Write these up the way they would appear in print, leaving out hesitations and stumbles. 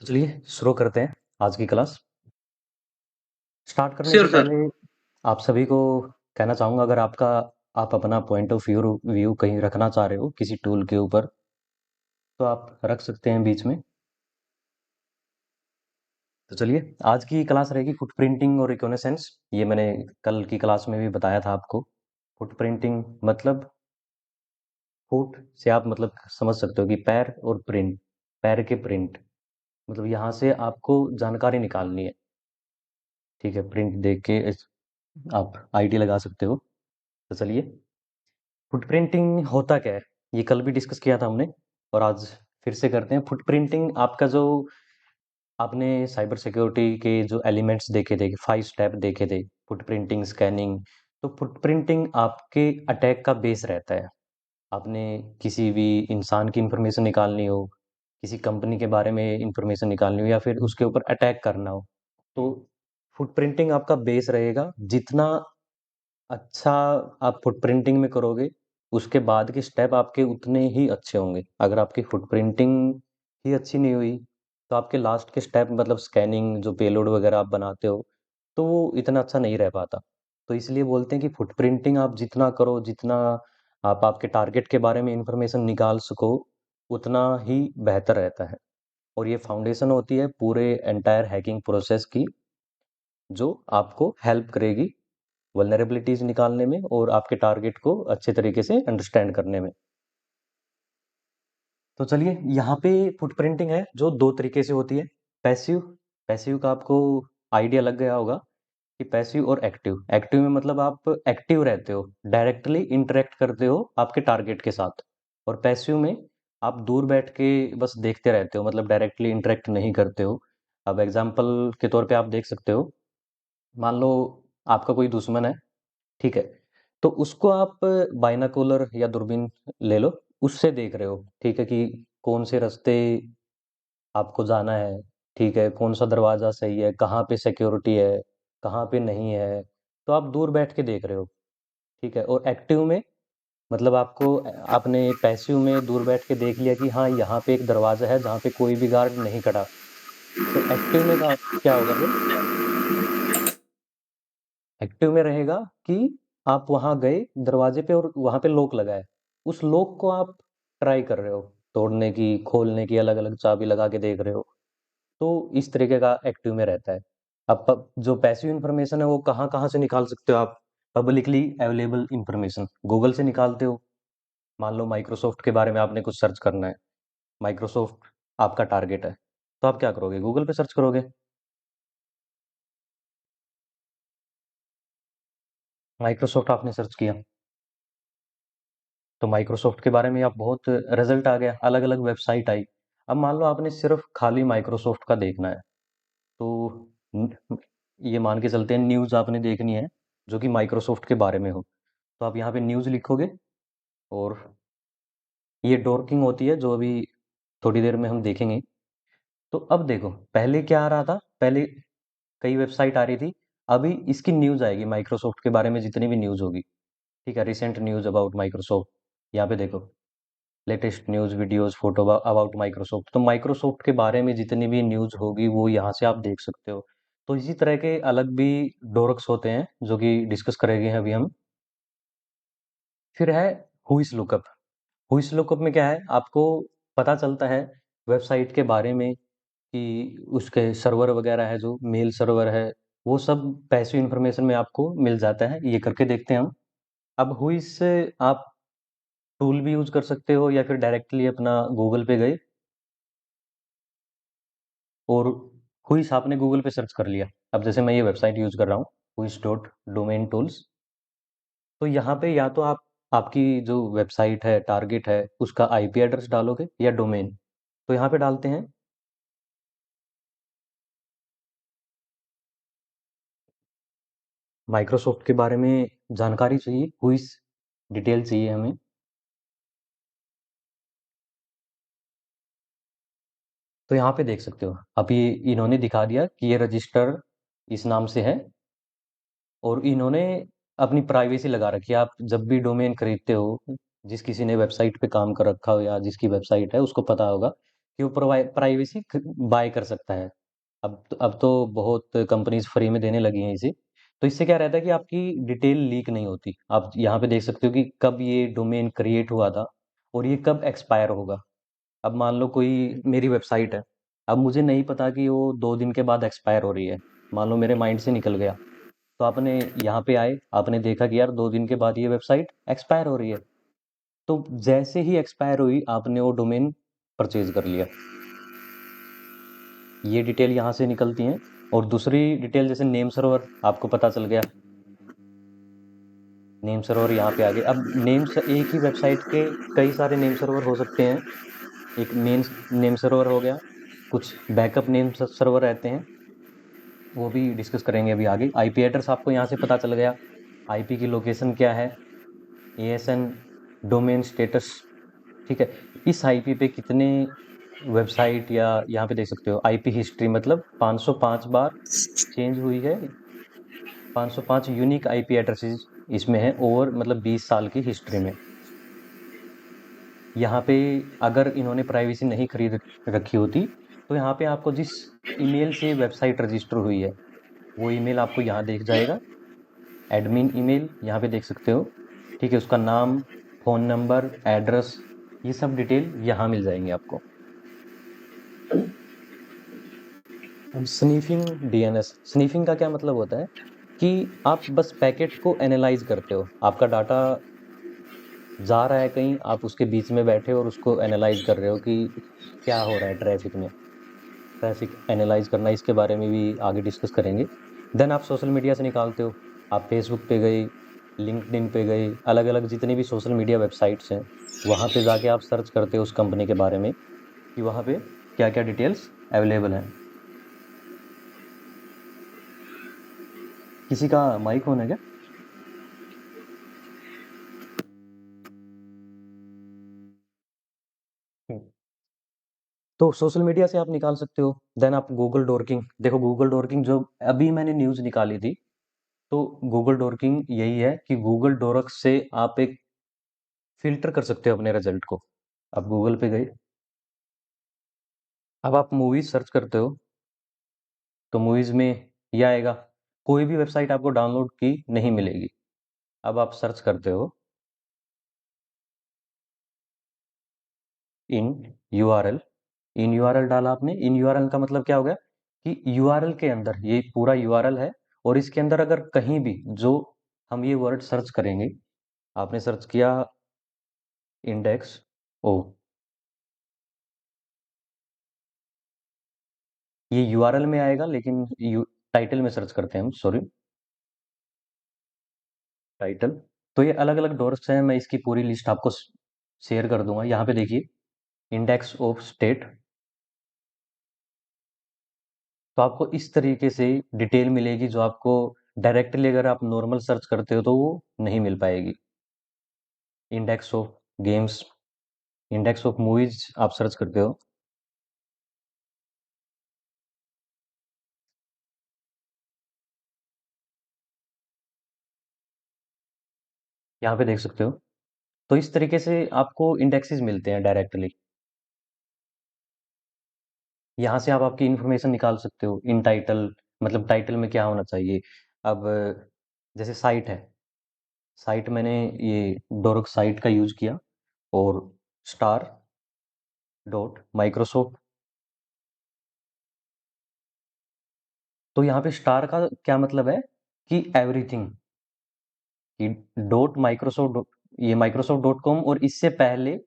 तो चलिए शुरू करते हैं आज की क्लास। स्टार्ट करने से श्योर सर। पहले आप सभी को कहना चाहूँगा, अगर आप अपना पॉइंट ऑफ व्यू व्यू कहीं रखना चाह रहे हो किसी टूल के ऊपर, तो आप रख सकते हैं बीच में। तो चलिए, आज की क्लास रहेगी फुटप्रिंटिंग और रिकॉग्निसेंस। ये मैंने कल की क्लास में भी बताया था आपको। फुटप्रिंटिंग मतलब फुट से आप मतलब समझ सकते हो कि पैर, और प्रिंट पैर के प्रिंट, मतलब यहाँ से आपको जानकारी निकालनी है। ठीक है, प्रिंट देख के आप आईडी लगा सकते हो। तो चलिए, फुटप्रिंटिंग होता क्या है, ये कल भी डिस्कस किया था हमने, और आज फिर से करते हैं। फुटप्रिंटिंग आपका जो आपने साइबर सिक्योरिटी के जो एलिमेंट्स देखे थे, 5 स्टेप देखे थे, फुटप्रिंटिंग, स्कैनिंग। तो फुटप्रिंटिंग आपके अटैक का बेस रहता है। आपने किसी भी इंसान की इंफॉर्मेशन निकालनी हो, किसी कंपनी के बारे में इंफॉर्मेशन निकालनी हो, या फिर उसके ऊपर अटैक करना हो, तो फुटप्रिंटिंग आपका बेस रहेगा। जितना अच्छा आप फुटप्रिंटिंग में करोगे, उसके बाद के स्टेप आपके उतने ही अच्छे होंगे। अगर आपकी फुटप्रिंटिंग ही अच्छी नहीं हुई, तो आपके लास्ट के स्टेप मतलब स्कैनिंग, जो पेलोड वगैरह आप बनाते हो, तो वो इतना अच्छा नहीं रह पाता। तो इसलिए बोलते हैं कि फुटप्रिंटिंग आप जितना करो, जितना आप आपके टारगेट के बारे में इंफॉर्मेशन निकाल सको, उतना ही बेहतर रहता है। और ये फाउंडेशन होती है पूरे एंटायर हैकिंग प्रोसेस की, जो आपको हेल्प करेगी वल्नरेबिलिटीज निकालने में और आपके टारगेट को अच्छे तरीके से अंडरस्टैंड करने में। तो चलिए, यहाँ पे फुटप्रिंटिंग है जो दो तरीके से होती है। पैसिव पैसिव का आपको आइडिया लग गया होगा कि पैसिव और एक्टिव। एक्टिव में मतलब आप एक्टिव रहते हो, डायरेक्टली इंटरेक्ट करते हो आपके टारगेट के साथ। और पैसिव में आप दूर बैठ के बस देखते रहते हो, मतलब डायरेक्टली इंटरेक्ट नहीं करते हो। अब एग्जाम्पल के तौर पे आप देख सकते हो, मान लो आपका कोई दुश्मन है, ठीक है, तो उसको आप बाइनोकुलर या दूरबीन ले लो, उससे देख रहे हो, ठीक है, कि कौन से रास्ते आपको जाना है, ठीक है, कौन सा दरवाज़ा सही है, कहाँ पे सिक्योरिटी है, कहाँ पे नहीं है। तो आप दूर बैठ के देख रहे हो, ठीक है। और एक्टिव में मतलब आपने पैसिव में दूर बैठ के देख लिया कि हाँ, यहाँ पे एक दरवाज़ा है जहाँ पे कोई भी गार्ड नहीं खड़ा। तो एक्टिव में का क्या होगा फिर? एक्टिव में रहेगा कि आप वहां गए दरवाजे पे और वहां पे लॉक लगा है, उस लॉक को आप ट्राई कर रहे हो तोड़ने की, खोलने की, अलग अलग चाबी लगा के देख रहे हो। तो इस तरीके का एक्टिव में रहता है। अब जो पैसिव इंफॉर्मेशन है वो कहाँ कहाँ से निकाल सकते हो आप? पब्लिकली अवेलेबल इंफॉर्मेशन गूगल से निकालते हो। मान लो माइक्रोसॉफ्ट के बारे में आपने कुछ सर्च करना है, माइक्रोसॉफ्ट आपका टारगेट है, तो आप क्या करोगे? गूगल पे सर्च करोगे। माइक्रोसॉफ्ट आपने सर्च किया, तो माइक्रोसॉफ्ट के बारे में आप बहुत रिजल्ट आ गया, अलग अलग वेबसाइट आई। अब मान लो आपने सिर्फ खाली माइक्रोसॉफ्ट का देखना है, तो न- ये मान के चलते हैं न्यूज़ आपने देखनी है जो कि माइक्रोसॉफ्ट के बारे में हो, तो आप यहाँ पे न्यूज़ लिखोगे। और ये डॉर्किंग होती है जो अभी थोड़ी देर में हम देखेंगे। तो अब देखो, पहले क्या आ रहा था, पहले कई वेबसाइट आ रही थी। अभी इसकी न्यूज़ आएगी माइक्रोसॉफ्ट के बारे में, जितनी भी न्यूज़ होगी, ठीक है, रिसेंट न्यूज़ अबाउट माइक्रोसॉफ्ट, यहाँ पे देखो, latest news videos photo about Microsoft. तो माइक्रोसॉफ्ट के बारे में जितनी भी न्यूज़ होगी वो यहाँ से आप देख सकते हो। तो इसी तरह के अलग भी डोरक्स होते हैं जो कि डिस्कस करेंगे अभी हम। फिर है हुइस लुकअप। हुइस लुकअप में क्या है, आपको पता चलता है वेबसाइट के बारे में कि उसके सर्वर वगैरह है, जो मेल सर्वर है, वो सब पैसिव इंफॉर्मेशन में आपको मिल जाता है। ये करके देखते हैं हम। अब हुइस से आप टूल भी यूज कर सकते हो, या फिर डायरेक्टली अपना गूगल पे गए और हुइस आपने गूगल पे सर्च कर लिया। अब जैसे मैं ये वेबसाइट यूज कर रहा हूँ, हुइस डॉट डोमेन टूल्स। तो यहाँ पे या तो आप आपकी जो वेबसाइट है, टारगेट है, उसका आईपी एड्रेस डालोगे या डोमेन। तो यहाँ पे डालते हैं माइक्रोसॉफ्ट के बारे में जानकारी चाहिए, हुइस डिटेल चाहिए हमें। तो यहाँ पे देख सकते हो, अभी इन्होंने दिखा दिया कि ये रजिस्टर इस नाम से है, और इन्होंने अपनी प्राइवेसी लगा रखी है। आप जब भी डोमेन खरीदते हो, जिस किसी ने वेबसाइट पे काम कर रखा हो या जिसकी वेबसाइट है उसको पता होगा कि वो प्राइवेसी बाय कर सकता है। अब तो बहुत कंपनीज फ्री में देने लगी हैं इसे। तो इससे क्या रहता है कि आपकी डिटेल लीक नहीं होती। आप यहाँ पे देख सकते हो कि कब ये डोमेन क्रिएट हुआ था और ये कब एक्सपायर होगा। अब मान लो कोई मेरी वेबसाइट है, अब मुझे नहीं पता कि वो 2 दिन के बाद एक्सपायर हो रही है। मान लो मेरे माइंड से निकल गया, तो आपने यहाँ पे आए, आपने देखा कि यार 2 दिन के बाद ये वेबसाइट एक्सपायर हो रही है। तो जैसे ही एक्सपायर हुई आपने वो डोमेन परचेज कर लिया। ये डिटेल यहाँ से निकलती हैं। और दूसरी डिटेल जैसे नेम सर्वर आपको पता चल गया, नेम सर्वर यहाँ पे आ गए। अब एक ही वेबसाइट के कई सारे नेम सर्वर हो सकते हैं। एक मेन नेम सर्वर हो गया, कुछ बैकअप नेम सर्वर रहते हैं, वो भी डिस्कस करेंगे अभी आगे। आईपी एड्रेस आपको यहाँ से पता चल गया, आईपी की लोकेशन क्या है, एएसएन, डोमेन स्टेटस। ठीक है, इस आईपी पे कितने वेबसाइट, या यहाँ पे देख सकते हो आईपी हिस्ट्री, मतलब 505 बार चेंज हुई है। 505 यूनिक आईपी एड्रेसेस इसमें है, और मतलब 20 साल की हिस्ट्री में। यहाँ पे अगर इन्होंने प्राइवेसी नहीं खरीद रखी होती, तो यहाँ पे आपको जिस ईमेल से वेबसाइट रजिस्टर हुई है वो ईमेल आपको यहाँ देख जाएगा। एडमिन ईमेल यहाँ पे देख सकते हो। ठीक है, उसका नाम, फ़ोन नंबर, एड्रेस, ये सब डिटेल यहाँ मिल जाएंगे आपको। अब स्नीफिंग डीएनएस, स्नीफिंग का क्या मतलब होता है कि आप बस पैकेट को एनालाइज करते हो। आपका डाटा जा रहा है कहीं, आप उसके बीच में बैठे और उसको एनालाइज कर रहे हो कि क्या हो रहा है ट्रैफिक में। ट्रैफिक एनालाइज करना, इसके बारे में भी आगे डिस्कस करेंगे। देन आप सोशल मीडिया से निकालते हो। आप फेसबुक पे गए, लिंक्डइन पे गए, अलग अलग जितनी भी सोशल मीडिया वेबसाइट्स हैं, वहाँ पे जाके आप सर्च करते हो उस कंपनी के बारे में कि वहाँ पे क्या क्या डिटेल्स अवेलेबल हैं। किसी का माइक ऑन है क्या? हम्म। तो सोशल मीडिया से आप निकाल सकते हो। देन आप गूगल डॉर्किंग देखो, गूगल डॉर्किंग जो अभी मैंने न्यूज़ निकाली थी, तो गूगल डॉर्किंग यही है कि गूगल डॉर्क से आप एक फ़िल्टर कर सकते हो अपने रिज़ल्ट को। आप गूगल पे गए, अब आप मूवीज़ सर्च करते हो, तो मूवीज़ में ये आएगा। कोई भी वेबसाइट आपको डाउनलोड की नहीं मिलेगी। अब आप सर्च करते हो इन यूआरएल, इन यूआरएल डाला आपने। इन यूआरएल का मतलब क्या हो गया कि यूआरएल के अंदर, ये पूरा यूआरएल है, और इसके अंदर अगर कहीं भी जो हम ये वर्ड सर्च करेंगे, आपने सर्च किया इंडेक्स ओ, ये यूआरएल में आएगा, लेकिन टाइटल में सर्च करते हैं हम, सॉरी, टाइटल। तो ये अलग अलग डॉर्क्स हैं, मैं इसकी पूरी लिस्ट आपको शेयर कर दूंगा। यहाँ पे देखिए, इंडेक्स ऑफ स्टेट। तो आपको इस तरीके से डिटेल मिलेगी जो आपको डायरेक्टली अगर आप नॉर्मल सर्च करते हो तो वो नहीं मिल पाएगी। Index of games, index of movies आप सर्च करते हो, यहाँ पे देख सकते हो। तो इस तरीके से आपको इंडेक्सेस मिलते हैं डायरेक्टली। यहाँ से आप आपकी इंफॉर्मेशन निकाल सकते हो। इन टाइटल, मतलब टाइटल में क्या होना चाहिए। अब जैसे साइट है, साइट मैंने ये डोरक साइट का यूज किया, और स्टार डॉट माइक्रोसॉफ्ट। तो यहाँ पे स्टार का क्या मतलब है कि एवरीथिंग, कि डॉट माइक्रोसॉफ्ट, ये माइक्रोसॉफ्ट डॉट कॉम, और इससे पहले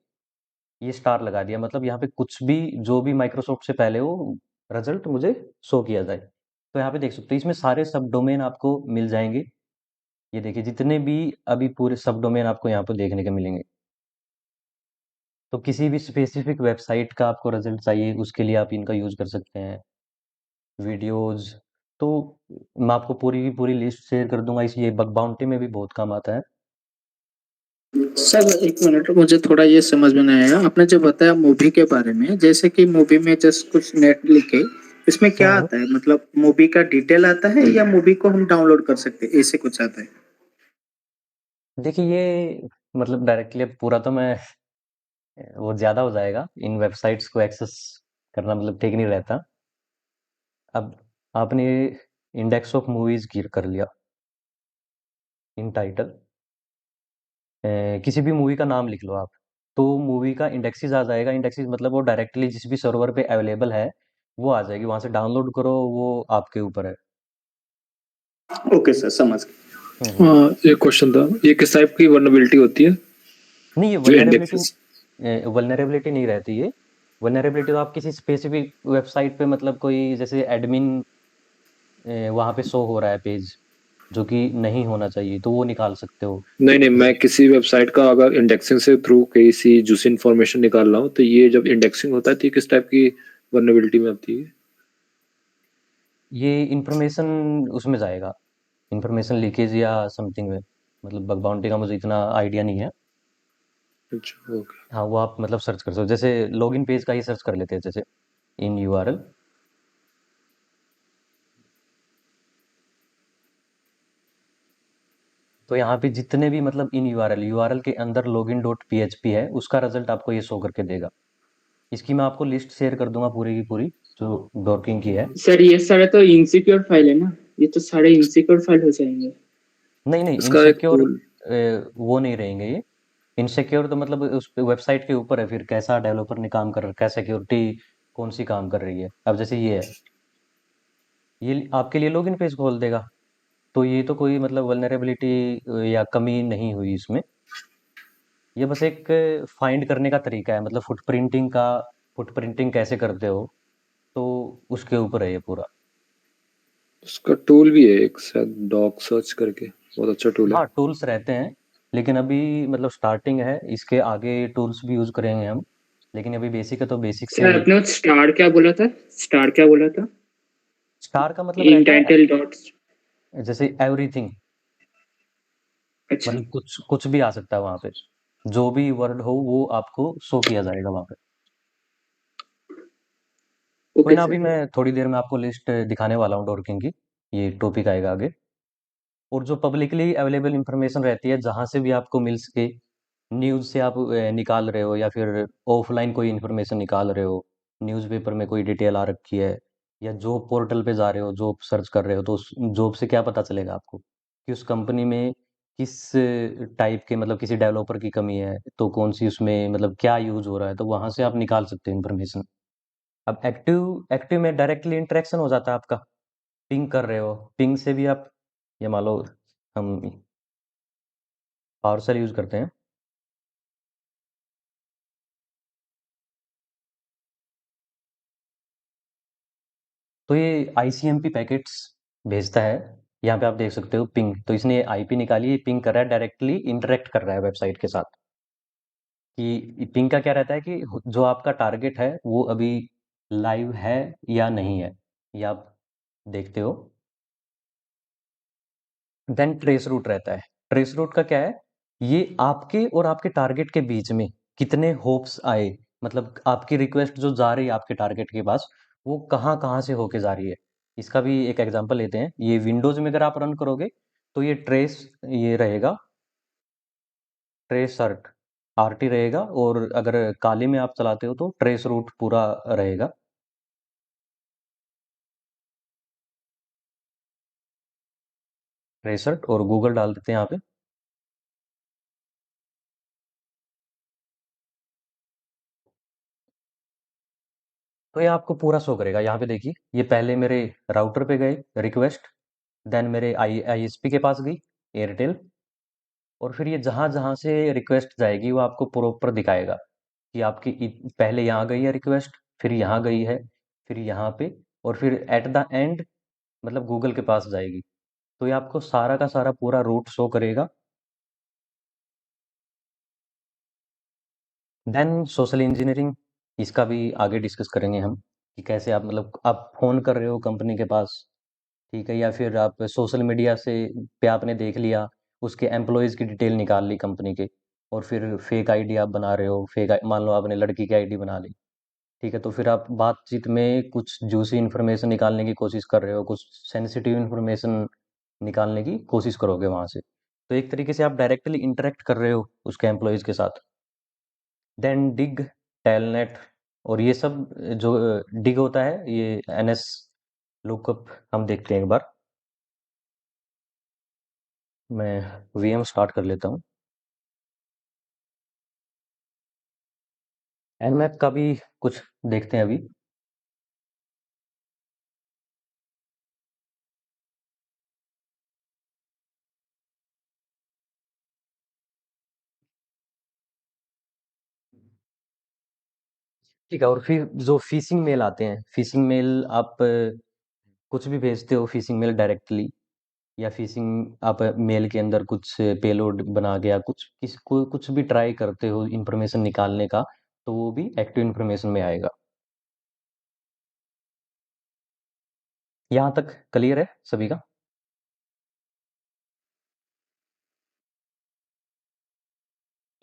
ये स्टार लगा दिया, मतलब यहाँ पे कुछ भी जो भी माइक्रोसॉफ्ट से पहले हो, रिजल्ट मुझे शो किया जाए। तो यहाँ पे देख सकते हो इसमें सारे सब डोमेन आपको मिल जाएंगे। ये देखिए जितने भी अभी पूरे सब डोमेन आपको यहाँ पे देखने को मिलेंगे। तो किसी भी स्पेसिफिक वेबसाइट का आपको रिजल्ट चाहिए, उसके लिए आप इनका यूज कर सकते हैं। वीडियोस, तो मैं आपको पूरी की पूरी लिस्ट शेयर कर दूंगा, इस ये बग बाउंटी में भी बहुत काम आता है। सर एक मिनट, मुझे थोड़ा ये समझ में नहीं आया। आपने जो बताया मूवी के बारे में, जैसे कि मूवी में जस्ट कुछ नेट लिखे, इसमें क्या हम्म। आता है? मतलब मूवी का डिटेल आता है या मूवी को हम डाउनलोड कर सकते हैं, ऐसे कुछ आता है? देखिए ये, मतलब डायरेक्टली अब पूरा तो मैं वो ज़्यादा हो जाएगा, इन वेबसाइट्स को एक्सेस करना मतलब ठीक नहीं रहता। अब आपने इंडेक्स ऑफ मूवीज की कर लिया, इन टाइटल, किसी भी मूवी का नाम लिख लो आप, तो मूवी का इंडेक्सेस आ जाएगा। इंडेक्सेस मतलब वो डायरेक्टली जिस भी सर्वर पे अवेलेबल है वो आ जाएगी, वहां से डाउनलोड करो, वो आपके ऊपर है। ओके सर, समझ गए। हम्म। एक क्वेश्चन था, ये किस टाइप की वर्नेबिलिटी होती है नहीं, ये जो इंडेक्सेस? वल्नरेबिलिटी नहीं रहती है। वल्नरेबिलिटी तो आप किसी स्पेसिफिक वेबसाइट पे, मतलब कोई जैसे एडमिन वहां पे शो हो रहा है पेज जो कि नहीं होना चाहिए, तो वो निकाल सकते हो। नहीं नहीं, जैसे मैं किसी वेबसाइट का अगर इंडेक्सिंग से थ्रू किसी जूसी इंफॉर्मेशन निकाल रहा हूँ, तो ये जब इंडेक्सिंग होता है तो ये किस टाइप की वर्नेबिलिटी में आती है? ये इंफॉर्मेशन उसमें जाएगा, इंफॉर्मेशन लीकेज या समथिंग में, मतलब बग बाउंटी का मुझे इतना आइडिया नहीं है। अच्छा, ओके। हाँ, वो आप मतलब सर्च कर सकते हो, जैसे लॉगिन पेज का ही सर्च कर लेते हैं, जैसे इन यूआरएल। तो यहाँ पे जितने भी मतलब इन यूआरएल के अंदर लॉगिन डॉट पीएचपी है, उसका रिजल्ट आपको ये शो करके देगा। इसकी मैं आपको लिस्ट शेयर कर दूंगा पूरी की पूरी, जो डॉकिंग की है। सर ये सारे तो इनसिक्योर फाइल है ना, ये तो सारे इनसिक्योर फाइल हो जाएंगे। नहीं नहीं, इसका एक इनसिक्योर टूल। वो नहीं रहेंगे ये। इनसिक्योर तो मतलब उस वेबसाइट के ऊपर है, फिर कैसा डेवलपर ने काम कर रहा है, क्या सिक्योरिटी कौन सी काम कर रही है। अब जैसे ये है, ये आपके लिए लॉगिन पेज खोल देगा, तो ये तो कोई मतलब वल्नरेबिलिटी या कमी नहीं हुई इसमें। ये बस एक फाइंड करने का तरीका है, मतलब फुटप्रिंटिंग कैसे करते हो, तो उसके ऊपर है ये पूरा। उसका टूल भी है एक, शायद डॉग सर्च करके, बहुत अच्छा टूल है। हाँ, टूल्स रहते हैं, लेकिन अभी मतलब स्टार्टिंग है, इसके आगे टूल्स भी यूज करेंगे हम, लेकिन अभी बेसिक है तो बेसिक से सर ही। आपने स्टार क्या बोला था? स्टार क्या बोला था? स्टार का मतलब इन रहता है टाइटल डॉट्स। जैसे एवरीथिंग, अच्छा। मतलब कुछ कुछ भी आ सकता है वहां पे, जो भी वर्ड हो वो आपको शो किया जाएगा वहां पे। कोई ओके ना, अभी सर। मैं थोड़ी देर में आपको लिस्ट दिखाने वाला हूँ डॉकिंग की, ये टॉपिक आएगा आगे। और जो पब्लिकली अवेलेबल इंफॉर्मेशन रहती है, जहाँ से भी आपको मिल सके, न्यूज़ से आप निकाल रहे हो, या फिर ऑफलाइन कोई इन्फॉर्मेशन निकाल रहे हो, न्यूज़पेपर में कोई डिटेल आ रखी है, या जॉब पोर्टल पे जा रहे हो, जॉब सर्च कर रहे हो, तो उस जॉब से क्या पता चलेगा आपको कि उस कंपनी में किस टाइप के, मतलब किसी डेवलपर की कमी है, तो कौन सी उसमें मतलब क्या यूज हो रहा है, तो वहां से आप निकाल सकते हो इन्फॉर्मेशन। अब एक्टिव एक्टिव में डायरेक्टली इंटरेक्शन हो जाता है आपका, पिंग कर रहे हो, पिंग से भी आप, ये मान लो हम पावरसेल यूज करते हैं, तो ये आईसीएमपी पैकेट्स भेजता है। यहाँ पे आप देख सकते हो पिंग, तो इसने आईपी निकाली है, पिंग कर रहा है, डायरेक्टली इंटरेक्ट कर रहा है वेबसाइट के साथ। कि पिंग का क्या रहता है कि जो आपका टारगेट है वो अभी लाइव है या नहीं है, ये आप देखते हो। देन ट्रेस रूट रहता है। ट्रेस रूट का क्या है, ये आपके और आपके टारगेट के बीच में कितने होप्स आए, मतलब आपकी रिक्वेस्ट जो जा रही है आपके टारगेट के पास, वो कहाँ कहाँ से होके जा रही है। इसका भी एक एग्जांपल लेते हैं, ये विंडोज में अगर आप रन करोगे तो ये ट्रेस, ये रहेगा ट्रेस सर्ट, आरटी रहेगा, और अगर काली में आप चलाते हो तो ट्रेस रूट पूरा रहेगा। ट्रेस सर्ट और गूगल डाल देते हैं यहाँ पे, तो ये आपको पूरा शो करेगा। यहाँ पे देखिए, ये पहले मेरे राउटर पे गए रिक्वेस्ट, देन मेरे आईएसपी के पास गई, एयरटेल, और फिर ये जहाँ जहाँ से रिक्वेस्ट जाएगी वो आपको प्रॉपर दिखाएगा कि आपकी पहले यहाँ गई है रिक्वेस्ट, फिर यहाँ गई है, फिर यहाँ पे, और फिर एट द एंड मतलब गूगल के पास जाएगी। तो ये आपको सारा का सारा पूरा रूट शो करेगा। देन सोशल इंजीनियरिंग, इसका भी आगे डिस्कस करेंगे हम, कि कैसे आप मतलब आप फोन कर रहे हो कंपनी के पास, ठीक है, या फिर आप सोशल मीडिया से पे आपने देख लिया, उसके एम्प्लॉयज़ की डिटेल निकाल ली कंपनी के, और फिर फेक आईडी आप बना रहे हो, मान लो आपने लड़की की आईडी बना ली, ठीक है, तो फिर आप बातचीत में कुछ जूसी इन्फॉर्मेशन निकालने की कोशिश कर रहे हो, कुछ सेंसिटिव इन्फॉर्मेशन निकालने की कोशिश करोगे वहां से, तो एक तरीके से आप डायरेक्टली इंटरेक्ट कर रहे हो उसके एम्प्लॉयज़ के साथ। देन डिग, टेलनेट, और ये सब जो डिग होता है ये एनएस लुकअप हम देखते हैं एक बार। मैं वीएम स्टार्ट कर लेता हूँ। एनमैप का भी कुछ देखते हैं अभी। ठीक है, और फिर जो फिशिंग मेल आते हैं, फिशिंग मेल आप कुछ भी भेजते हो, फिशिंग मेल डायरेक्टली, या फिशिंग आप मेल के अंदर कुछ पेलोड बना के या कुछ भी ट्राई करते हो इंफॉर्मेशन निकालने का, तो वो भी एक्टिव इंफॉर्मेशन में आएगा। यहाँ तक क्लियर है सभी का?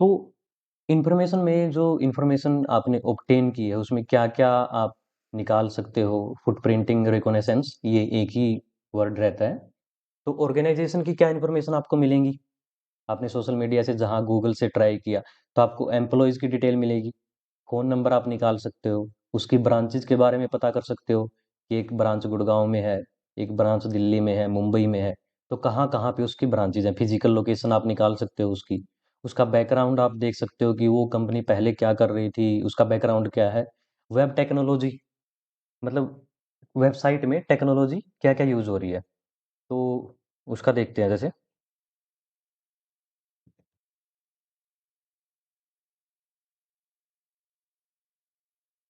तो इंफॉर्मेशन में जो इंफॉर्मेशन आपने ऑब्टेन की है उसमें क्या क्या आप निकाल सकते हो? फुटप्रिंटिंग रिकॉग्निसेंस, ये एक ही वर्ड रहता है। तो ऑर्गेनाइजेशन की क्या इंफॉर्मेशन आपको मिलेंगी? आपने सोशल मीडिया से जहाँ गूगल से ट्राई किया, तो आपको एम्प्लॉयज़ की डिटेल मिलेगी, फ़ोन नंबर आप निकाल सकते हो, उसकी ब्रांचेज़ के बारे में पता कर सकते हो कि एक ब्रांच गुड़गाँव में है, एक ब्रांच दिल्ली में है, मुंबई में है, तो कहाँ-कहाँ पे उसकी ब्रांचेज़ हैं, फिज़िकल लोकेशन आप निकाल सकते हो उसकी। उसका बैकग्राउंड आप देख सकते हो कि वो कंपनी पहले क्या कर रही थी, उसका बैकग्राउंड क्या है। वेब टेक्नोलॉजी, मतलब वेबसाइट में टेक्नोलॉजी क्या-क्या यूज़ हो रही है, तो उसका देखते हैं जैसे।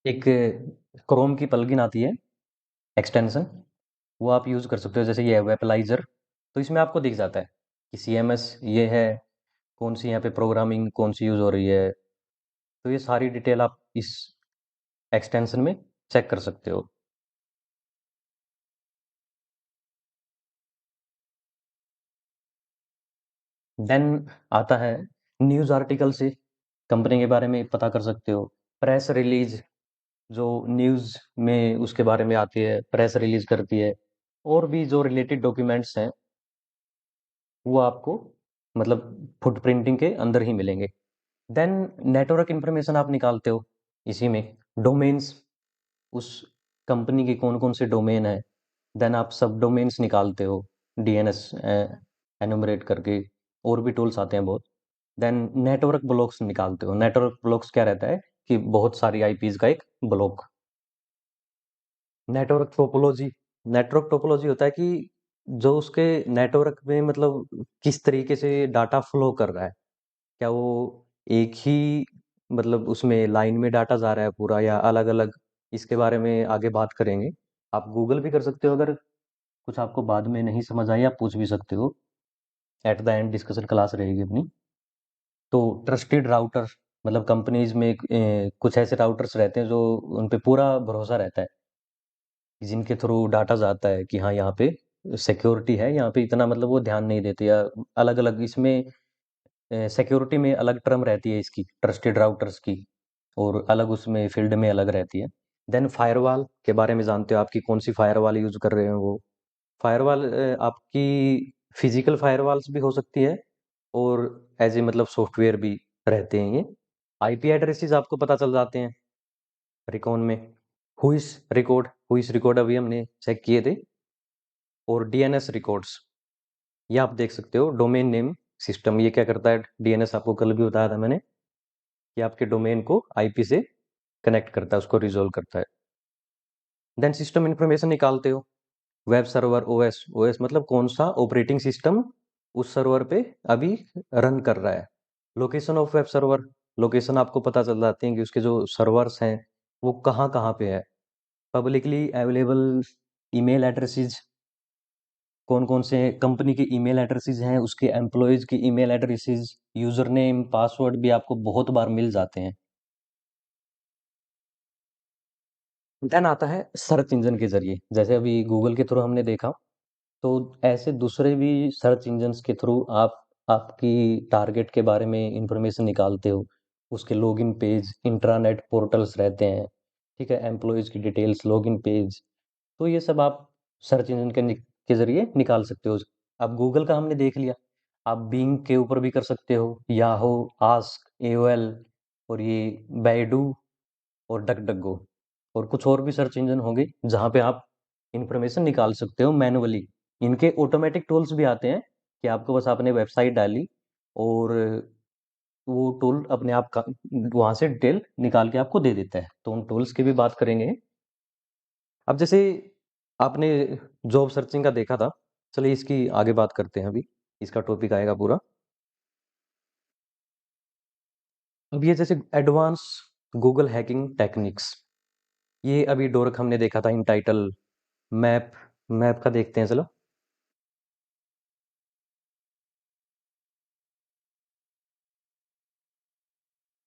एक क्रोम की प्लगइन आती है, एक्सटेंशन, वो आप यूज़ कर सकते हो, जैसे ये है वेपलाइजर। तो इसमें आपको दिख जाता है कि सीएमएस ये है, कौन सी यहाँ पे प्रोग्रामिंग कौन सी यूज़ हो रही है, तो ये सारी डिटेल आप इस एक्सटेंशन में चेक कर सकते हो। देन आता है न्यूज़ आर्टिकल से कंपनी के बारे में पता कर सकते हो। प्रेस रिलीज, जो न्यूज़ में उसके बारे में आती है, प्रेस रिलीज करती है, और भी जो रिलेटेड डॉक्यूमेंट्स हैं वो आपको मतलब फुटप्रिंटिंग के अंदर ही मिलेंगे। देन नेटवर्क इंफॉर्मेशन आप निकालते हो इसी में। डोमेन्स, उस कंपनी के कौन कौन से डोमेन है, देन आप सब डोमेन्स निकालते हो डीएनएस एनुमरेट करके, और भी टूल्स आते हैं बहुत। देन नेटवर्क ब्लॉक्स निकालते हो। नेटवर्क ब्लॉक्स क्या रहता है कि बहुत सारी आईपीज का एक block. Network topology, network topology होता है कि जो उसके नेटवर्क में मतलब किस तरीके से डाटा फ्लो कर रहा है, क्या वो एक ही मतलब उसमें लाइन में डाटा जा रहा है पूरा, या अलग अलग, इसके बारे में आगे बात करेंगे। आप गूगल भी कर सकते हो, अगर कुछ आपको बाद में नहीं समझ आई आप पूछ भी सकते हो। At the end discussion class रहेगी अपनी। तो ट्रस्टेड राउटर, मतलब कंपनीज में कुछ ऐसे राउटर्स रहते हैं जो उन पे पूरा भरोसा रहता है, जिनके थ्रू डाटा जाता है कि हाँ यहाँ पे सिक्योरिटी है, यहाँ पे इतना मतलब वो ध्यान नहीं देते, या अलग अलग इसमें सिक्योरिटी में अलग टर्म रहती है इसकी, ट्रस्टेड राउटर्स की, और अलग उसमें फील्ड में अलग रहती है। देन फायरवॉल के बारे में जानते हो, आपकी कौन सी फायरवॉल यूज कर रहे हो वो। फायरवॉल आपकी फिजिकल फायरवॉल्स भी हो सकती है, और एज ए मतलब सॉफ्टवेयर भी रहते हैं ये। आईपी एड्रेसेस आपको पता चल जाते हैं रिकॉन में। हुइस रिकॉर्ड अभी हमने चेक किए थे, और डीएनएस रिकॉर्ड्स, ये आप देख सकते हो। डोमेन नेम सिस्टम, ये क्या करता है, डीएनएस आपको कल भी बताया था मैंने, कि आपके डोमेन को आईपी से कनेक्ट करता है, उसको रिजोल्व करता है। देन सिस्टम इंफॉर्मेशन निकालते हो। वेब सर्वर, ओएस, ओएस मतलब कौन सा ऑपरेटिंग सिस्टम उस सर्वर पे अभी रन कर रहा है। Location of web server, location आपको पता चल जाती है कि उसके जो सर्वर्स हैं वो कहाँ कहाँ पे है। पब्लिकली अवेलेबल ईमेल एड्रेसेस, कौन कौन से कंपनी के ईमेल एड्रेसेस हैं, उसके एम्प्लॉयज़ की email addresses, user name password भी आपको बहुत बार मिल जाते हैं। देन आता है सर्च इंजन के जरिए, जैसे अभी गूगल के थ्रू हमने देखा, तो ऐसे दूसरे भी सर्च इंजन्स के थ्रू आप आपकी टारगेट के बारे में इंफॉर्मेशन निकालते हो। उसके लॉगिन पेज, इंट्रानेट पोर्टल्स रहते हैं, ठीक है, एम्प्लॉयज़ की डिटेल्स, लॉगिन पेज, तो ये सब आप सर्च इंजन के जरिए निकाल सकते हो। अब गूगल का हमने देख लिया, आप बिंग के ऊपर भी कर सकते हो, याहू, आस्क, एओएल, और ये बैडू और डकडगो और कुछ और भी सर्च इंजन होंगे जहाँ पे आप इंफॉर्मेशन निकाल सकते हो मैनुअली। इनके ऑटोमेटिक टूल्स भी आते हैं कि आपको बस आपने वेबसाइट डाली और वो टूल अपने आप का वहाँ से डिटेल निकाल के आपको दे देता है। तो उन टूल्स की भी बात करेंगे। अब जैसे आपने जॉब सर्चिंग का देखा था, चलिए इसकी आगे बात करते हैं अभी, इसका टॉपिक आएगा पूरा। अब ये जैसे एडवांस गूगल हैकिंग टेक्निक्स, ये अभी डोरक हमने देखा था इन टाइटल मैप मैप का देखते हैं चलो।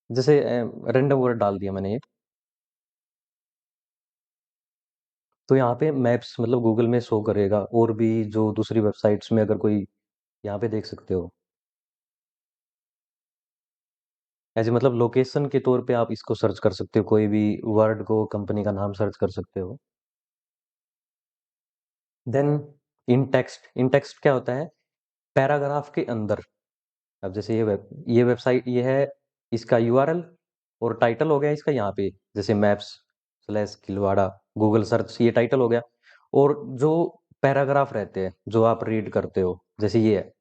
जैसे रैंडम वर्ड डाल दिया मैंने ये, तो यहाँ पे मैप्स मतलब गूगल में शो करेगा, और भी जो दूसरी वेबसाइट्स में अगर कोई यहाँ पे देख सकते हो ऐसे मतलब लोकेशन के तौर पे आप इसको सर्च कर सकते हो, कोई भी वर्ड को कंपनी का नाम सर्च कर सकते हो। देन इन टेक्स्ट क्या होता है, पैराग्राफ के अंदर। अब जैसे ये वेबसाइट ये है, इसका यूआरएल और टाइटल हो गया इसका यहाँ पे, जैसे मैप्स स्लैश खिलवाड़ा गूगल सर्च, ये टाइटल हो गया। और जो पैराग्राफ रहते हैं जो आप रीड करते हो, जैसे ये है,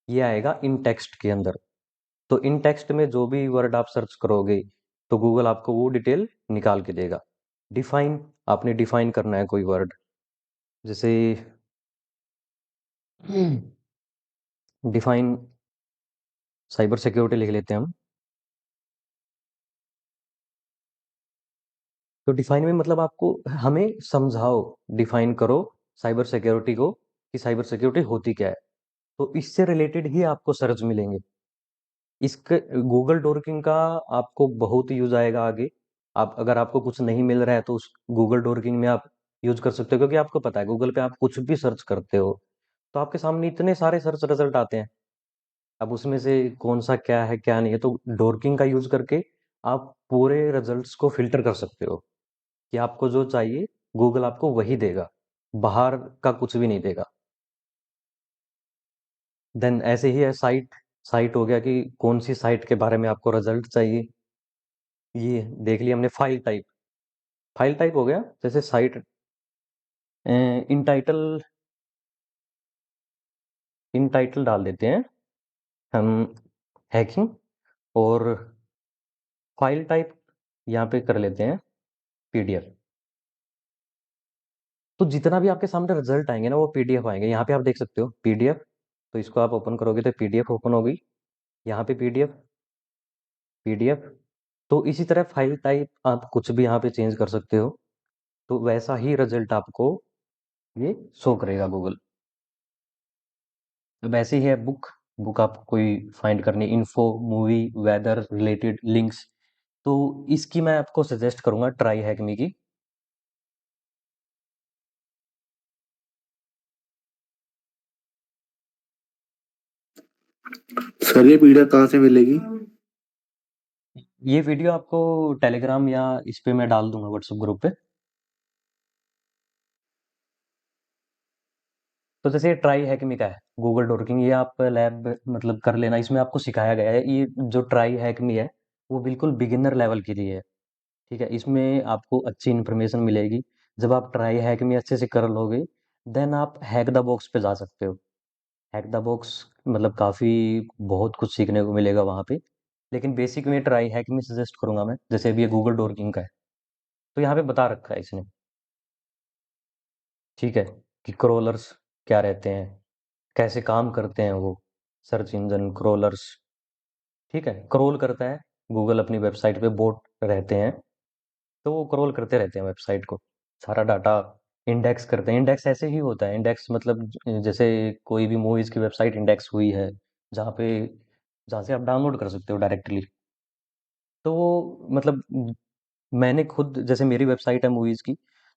ये आएगा इन टेक्स्ट के अंदर। तो इन टेक्स्ट में जो भी वर्ड आप सर्च करोगे तो गूगल आपको वो डिटेल निकाल के देगा। डिफाइन, आपने डिफाइन करना है कोई वर्ड, जैसे डिफाइन साइबर सिक्योरिटी लिख लेते हैं हम। तो डिफाइन में मतलब आपको हमें समझाओ, डिफाइन करो साइबर सिक्योरिटी को कि साइबर सिक्योरिटी होती क्या है। तो इससे रिलेटेड ही आपको सर्च मिलेंगे। इसके गूगल डोरकिंग का आपको बहुत यूज आएगा आगे। आप अगर आपको कुछ नहीं मिल रहा है तो उस गूगल डोरकिंग में आप यूज कर सकते हो, क्योंकि आपको पता है गूगल पे आप कुछ भी सर्च करते हो तो आपके सामने इतने सारे सर्च रिजल्ट आते हैं। अब उसमें से कौन सा क्या है क्या नहीं है, तो डोरकिंग का यूज करके आप पूरे रिजल्ट्स को फिल्टर कर सकते हो कि आपको जो चाहिए गूगल आपको वही देगा, बाहर का कुछ भी नहीं देगा। देन ऐसे ही है साइट, साइट हो गया कि कौन सी साइट के बारे में आपको रिजल्ट चाहिए, ये देख लिया हमने। फाइल टाइप, फाइल टाइप हो गया जैसे साइट इन टाइटल, इन टाइटल डाल देते हैं हम हैकिंग, और फाइल टाइप यहाँ पे कर लेते हैं पीडीएफ। तो जितना भी आपके सामने रिजल्ट आएंगे ना वो पीडीएफ आएंगे। यहाँ पे आप देख सकते हो पीडीएफ, तो इसको आप ओपन करोगे तो पीडीएफ ओपन होगी, यहाँ पे पीडीएफ पीडीएफ। तो इसी तरह फाइल टाइप आप कुछ भी यहाँ पे चेंज कर सकते हो, तो वैसा ही रिजल्ट आपको ये शो करेगा गूगल। अब ऐसे ही है बुक, बुक आपको कोई फाइंड करनी, info movie weather related links, तो इसकी मैं आपको सजेस्ट करूंगा ट्राई हैकमी की। सर ये पीडीएफ कहाँ से मिलेगी? ये वीडियो आपको टेलीग्राम या इस पे मैं डाल दूंगा व्हाट्सएप ग्रुप पे। तो जैसे ट्राई हैकमी का है गूगल डॉकिंग, ये आप लैब मतलब कर लेना, इसमें आपको सिखाया गया है। ये जो ट्राई हैकमी है वो बिल्कुल बिगिनर लेवल के लिए है, ठीक है। इसमें आपको अच्छी इन्फॉर्मेशन मिलेगी। जब आप ट्राई हैकमी अच्छे से कर लोगे देन आप हैक द बॉक्स पे जा सकते हो। हैक द बॉक्स मतलब काफ़ी बहुत कुछ सीखने को मिलेगा वहाँ पे। लेकिन बेसिक में ट्राई हैकमी सजेस्ट करूंगा मैं, जैसे अभी ये गूगल डॉकिंग का है तो यहाँ पे बता रखा है इसने, ठीक है, कि क्रोलर्स क्या रहते हैं, कैसे काम करते हैं वो सर्च इंजन क्रोलर्स, ठीक है। क्रोल करता है गूगल अपनी वेबसाइट पे, बोट रहते हैं तो वो क्रोल करते रहते हैं वेबसाइट को, सारा डाटा इंडेक्स करते हैं। इंडेक्स ऐसे ही होता है, इंडेक्स मतलब जैसे कोई भी मूवीज की वेबसाइट इंडेक्स हुई है जहाँ पे जहाँ से आप डाउनलोड कर सकते हो डायरेक्टली, तो वो मतलब मैंने खुद जैसे मेरी वेबसाइट है मूवीज की,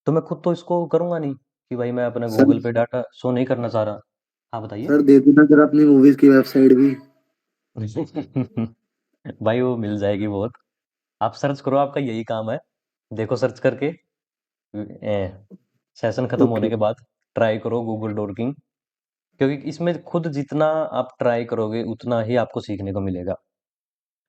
तो मैं खुद तो इसको करूंगा नहीं कि भाई मैं अपना सर गूगल पे डाटा शो नहीं करना चाह रहा। हाँ बताइए। सर दे देना जरा अपनी मूवीज की वेबसाइट भी। भाई वो मिल जाएगी बहुत, आप सर्च करो, आपका यही काम है। देखो सर्च करके सेशन खत्म होने ओके। के बाद ट्राई करो गूगल डॉकिंग, क्योंकि इसमें खुद जितना आप ट्राई करोगे उतना ही आपको सीखने को मिलेगा।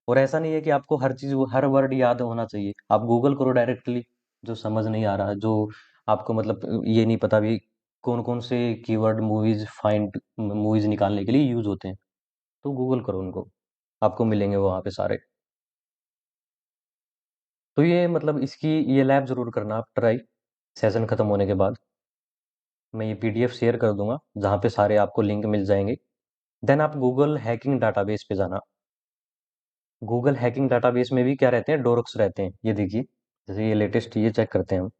और ऐसा नहीं है कि आपको हर चीज़ हर वर्ड याद होना चाहिए। आप गूगल करो डायरेक्टली, जो समझ नहीं आ रहा, जो आपको मतलब ये नहीं पता भी कौन कौन से कीवर्ड मूवीज निकालने के लिए यूज होते हैं, तो गूगल करो उनको, आपको मिलेंगे वहाँ पे सारे। तो ये मतलब इसकी ये लैब ज़रूर करना आप ट्राई, सेशन ख़त्म होने के बाद। मैं ये पीडीएफ शेयर कर दूंगा जहाँ पे सारे आपको लिंक मिल जाएंगे। देन आप गूगल हैकिंग डाटाबेस पे जाना। गूगल हैकिंग डाटाबेस में भी क्या रहते हैं, डोरक्स रहते हैं, ये देखिए, जैसे ये लेटेस्ट ये चेक करते हैं हम।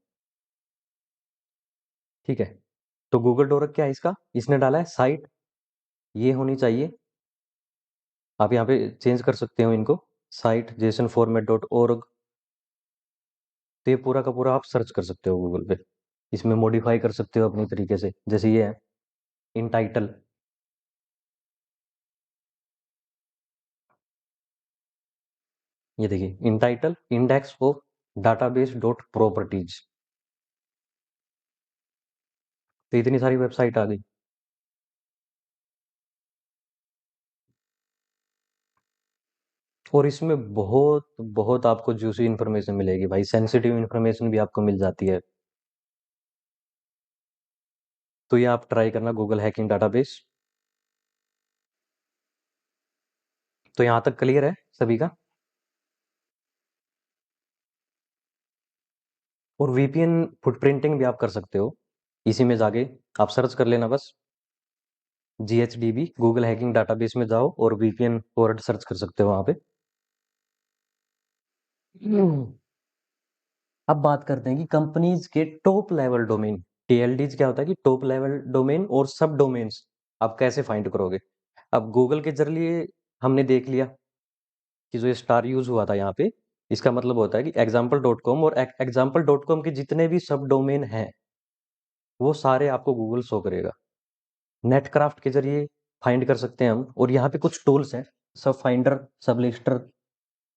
ठीक है, तो गूगल डोरक क्या है इसका, इसने डाला है साइट, ये होनी चाहिए। आप यहाँ पे चेंज कर सकते हो इनको, site JSON format dot org। तो ये पूरा का पूरा आप सर्च कर सकते हो गूगल पे, इसमें मॉडिफाई कर सकते हो अपनी तरीके से, जैसे ये है इन टाइटल। ये देखिए इन title index of database dot properties. तो इतनी सारी वेबसाइट आ गई। और इसमें बहुत बहुत आपको जूसी इन्फॉर्मेशन मिलेगी भाई, सेंसिटिव इन्फॉर्मेशन भी आपको मिल जाती है। तो ये आप ट्राई करना गूगल हैकिंग डाटाबेस। तो यहाँ तक क्लियर है सभी का। और वीपीएन फुटप्रिंटिंग भी आप कर सकते हो, इसी में जाके आप सर्च कर लेना बस, GHDB गूगल हैकिंग डाटाबेस में जाओ और वीपीएन पोर्ट सर्च कर सकते हो वहां पे। अब बात करते हैं कि कंपनीज के टॉप लेवल डोमेन, TLDs क्या होता है कि टॉप लेवल डोमेन और सब डोमेन्स आप कैसे फाइंड करोगे। अब गूगल के जरिए हमने देख लिया कि जो ये स्टार यूज हुआ था यहाँ पे, इसका मतलब होता है कि example.com, और example.com के जितने भी सब डोमेन हैं वो सारे आपको गूगल शो करेगा। नेटक्राफ्ट के जरिए फाइंड कर सकते हैं हम, और यहाँ पे कुछ टूल्स हैं, सब फाइंडर, सब लिस्टर,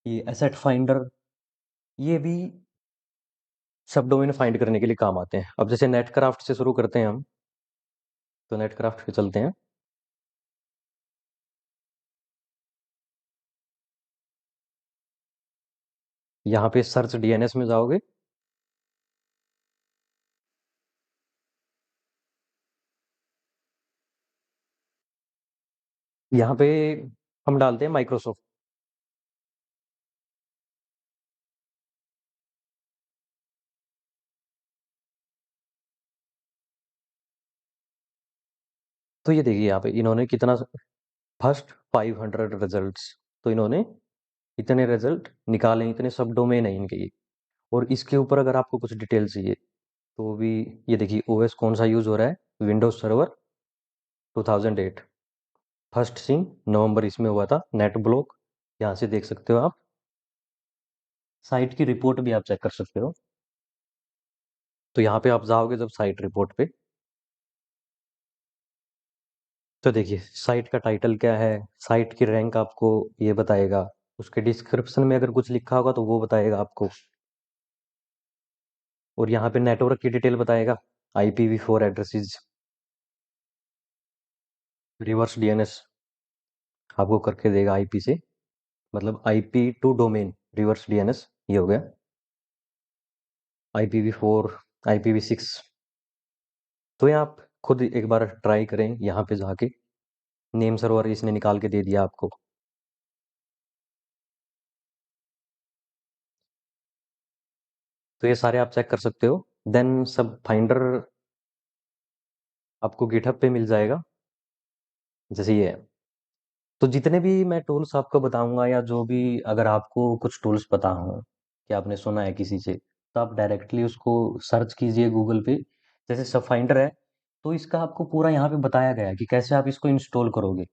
ये एसेट फाइंडर, ये भी सब डोमेन फाइंड करने के लिए काम आते हैं। अब जैसे नेटक्राफ्ट से शुरू करते हैं हम, तो नेटक्राफ्ट पे चलते हैं। यहाँ पे सर्च DNS में जाओगे, यहाँ पे हम डालते हैं माइक्रोसॉफ्ट। तो ये देखिए यहाँ पे इन्होंने कितना, फर्स्ट 500 रिजल्ट्स, तो इन्होंने इतने रिजल्ट निकाले, इतने सब डोमेन है इनके ये। और इसके ऊपर अगर आपको कुछ डिटेल चाहिए तो भी, ये देखिए OS कौन सा यूज हो रहा है, विंडोज सर्वर 2008, फर्स्ट सिंग नवंबर इसमें हुआ था, नेट ब्लॉक, यहाँ से देख सकते हो आप। साइट की रिपोर्ट भी आप चेक कर सकते हो। तो यहाँ पे आप जाओगे जब साइट रिपोर्ट पे, तो देखिए साइट का टाइटल क्या है, साइट की रैंक आपको ये बताएगा, उसके डिस्क्रिप्शन में अगर कुछ लिखा होगा तो वो बताएगा आपको। और यहाँ पे नेटवर्क की डिटेल बताएगा, IPv4 एड्रेसेस, रिवर्स DNS आपको करके देगा IP से, मतलब IP to domain reverse DNS, ये हो गया IPv4, IPv6। तो ये आप खुद एक बार ट्राई करें यहाँ पे जाके, नेम सर्वर इसने निकाल के दे दिया आपको। तो ये सारे आप चेक कर सकते हो। देन सब फाइंडर आपको गिटहब पे मिल जाएगा, जैसे ये है। तो जितने भी मैं टूल्स आपको बताऊंगा, या जो भी अगर आपको कुछ टूल्स पता हो कि आपने सुना है किसी से, तो आप डायरेक्टली उसको सर्च कीजिए गूगल पे। जैसे सब फाइंडर है, तो इसका आपको पूरा यहाँ पे बताया गया है कि कैसे आप इसको इंस्टॉल करोगे।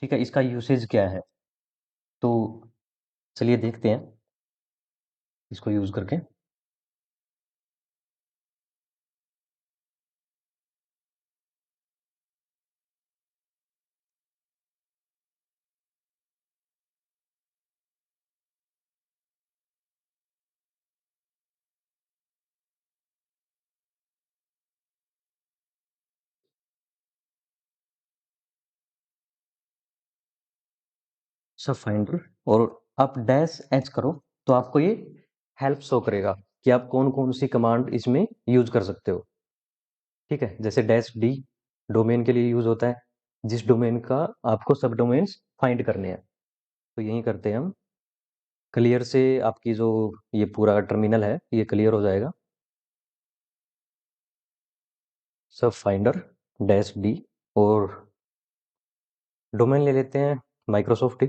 ठीक है, इसका यूसेज क्या है, तो चलिए देखते हैं इसको यूज करके। सब फाइंडर, और आप डैश एच करो तो आपको ये हेल्प शो करेगा कि आप कौन कौन सी कमांड इसमें यूज कर सकते हो। ठीक है, जैसे डैश डी डोमेन के लिए यूज होता है, जिस डोमेन का आपको सब डोमेन्स फाइंड करने हैं। तो यही करते हैं हम। क्लियर से आपकी जो ये पूरा टर्मिनल है ये क्लियर हो जाएगा। सब फाइंडर डैश डी, और डोमेन ले लेते हैं माइक्रोसॉफ्ट ही।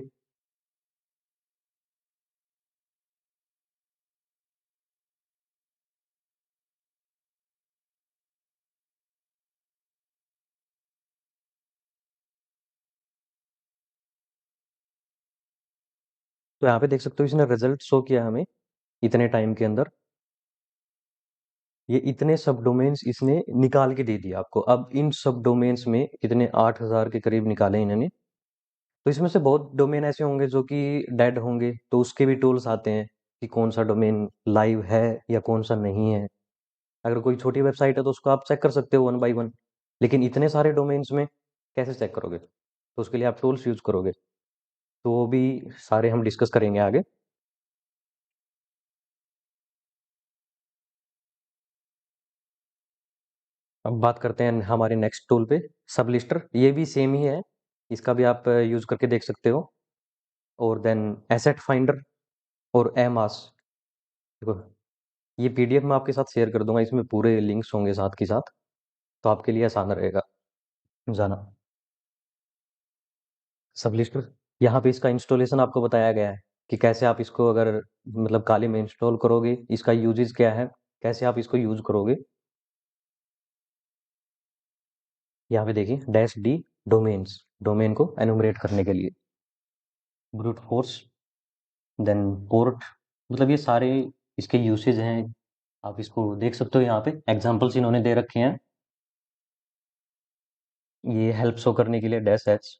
तो यहाँ पे देख सकते हो इसने रिजल्ट शो किया हमें इतने टाइम के अंदर। ये इतने सब डोमेन्स इसने निकाल के दे दिया आपको। अब इन सब डोमेन्स में कितने 8,000 के करीब निकाले इन्होंने। तो इसमें से बहुत डोमेन ऐसे होंगे जो कि डेड होंगे, तो उसके भी टूल्स आते हैं कि कौन सा डोमेन लाइव है या कौन सा नहीं है। अगर कोई छोटी वेबसाइट है तो उसको आप चेक कर सकते हो वन बाय वन, लेकिन इतने सारे डोमेन्स में कैसे चेक करोगे? तो उसके लिए आप टूल्स यूज करोगे। तो वो भी सारे हम डिस्कस करेंगे आगे। अब बात करते हैं हमारे नेक्स्ट टूल पे, सबलिस्टर। ये भी सेम ही है, इसका भी आप यूज करके देख सकते हो। और देन एसेट फाइंडर और एमास। देखो, ये पीडीएफ मैं आपके साथ शेयर कर दूंगा, इसमें पूरे लिंक्स होंगे साथ के साथ, तो आपके लिए आसान रहेगा जाना। सबलिस्टर, यहाँ पे इसका इंस्टॉलेशन आपको बताया गया है कि कैसे आप इसको अगर मतलब काली में इंस्टॉल करोगे, इसका यूजेस क्या है, कैसे आप इसको यूज करोगे। यहाँ पे देखिए डैश डी डोमेन्स, डोमेन को एनुमरेट करने के लिए। ब्रूट फोर्स, देन पोर्ट, मतलब ये सारे इसके यूसेज हैं। आप इसको देख सकते हो, यहाँ पे एग्जांपल्स इन्होंने दे रखे हैं। ये हेल्प शो करने के लिए dash H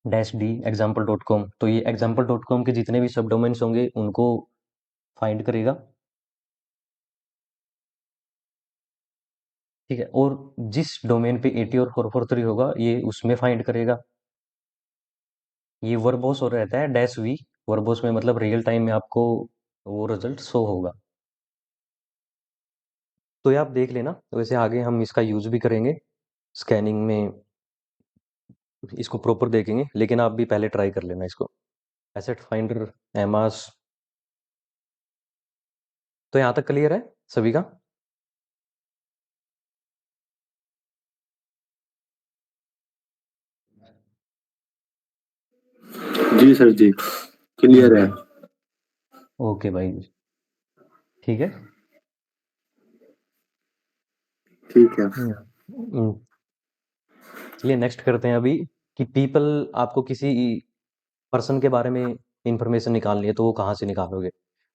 dash D example.com। तो ये example.com के जितने भी सब डोमेन्स होंगे उनको फाइंड करेगा। ठीक है, और जिस डोमेन पे 80 और 443 होगा ये उसमें फाइंड करेगा। ये वर्बोस हो रहता है डैश वी, वर्बोस में मतलब रियल टाइम में आपको वो रिजल्ट शो होगा। तो ये आप देख लेना, वैसे आगे हम इसका यूज भी करेंगे स्कैनिंग में, इसको प्रॉपर देखेंगे, लेकिन आप भी पहले ट्राई कर लेना इसको। एसेट फाइंडर, एमास। तो यहाँ तक क्लियर है सभी का? जी सर जी, क्लियर है। ओके भाई, ठीक है। ठीक है। हम्म, चलिए नेक्स्ट करते हैं अभी कि पीपल, आपको किसी पर्सन के बारे में इंफॉर्मेशन निकालनी है तो वो कहाँ से निकालोगे?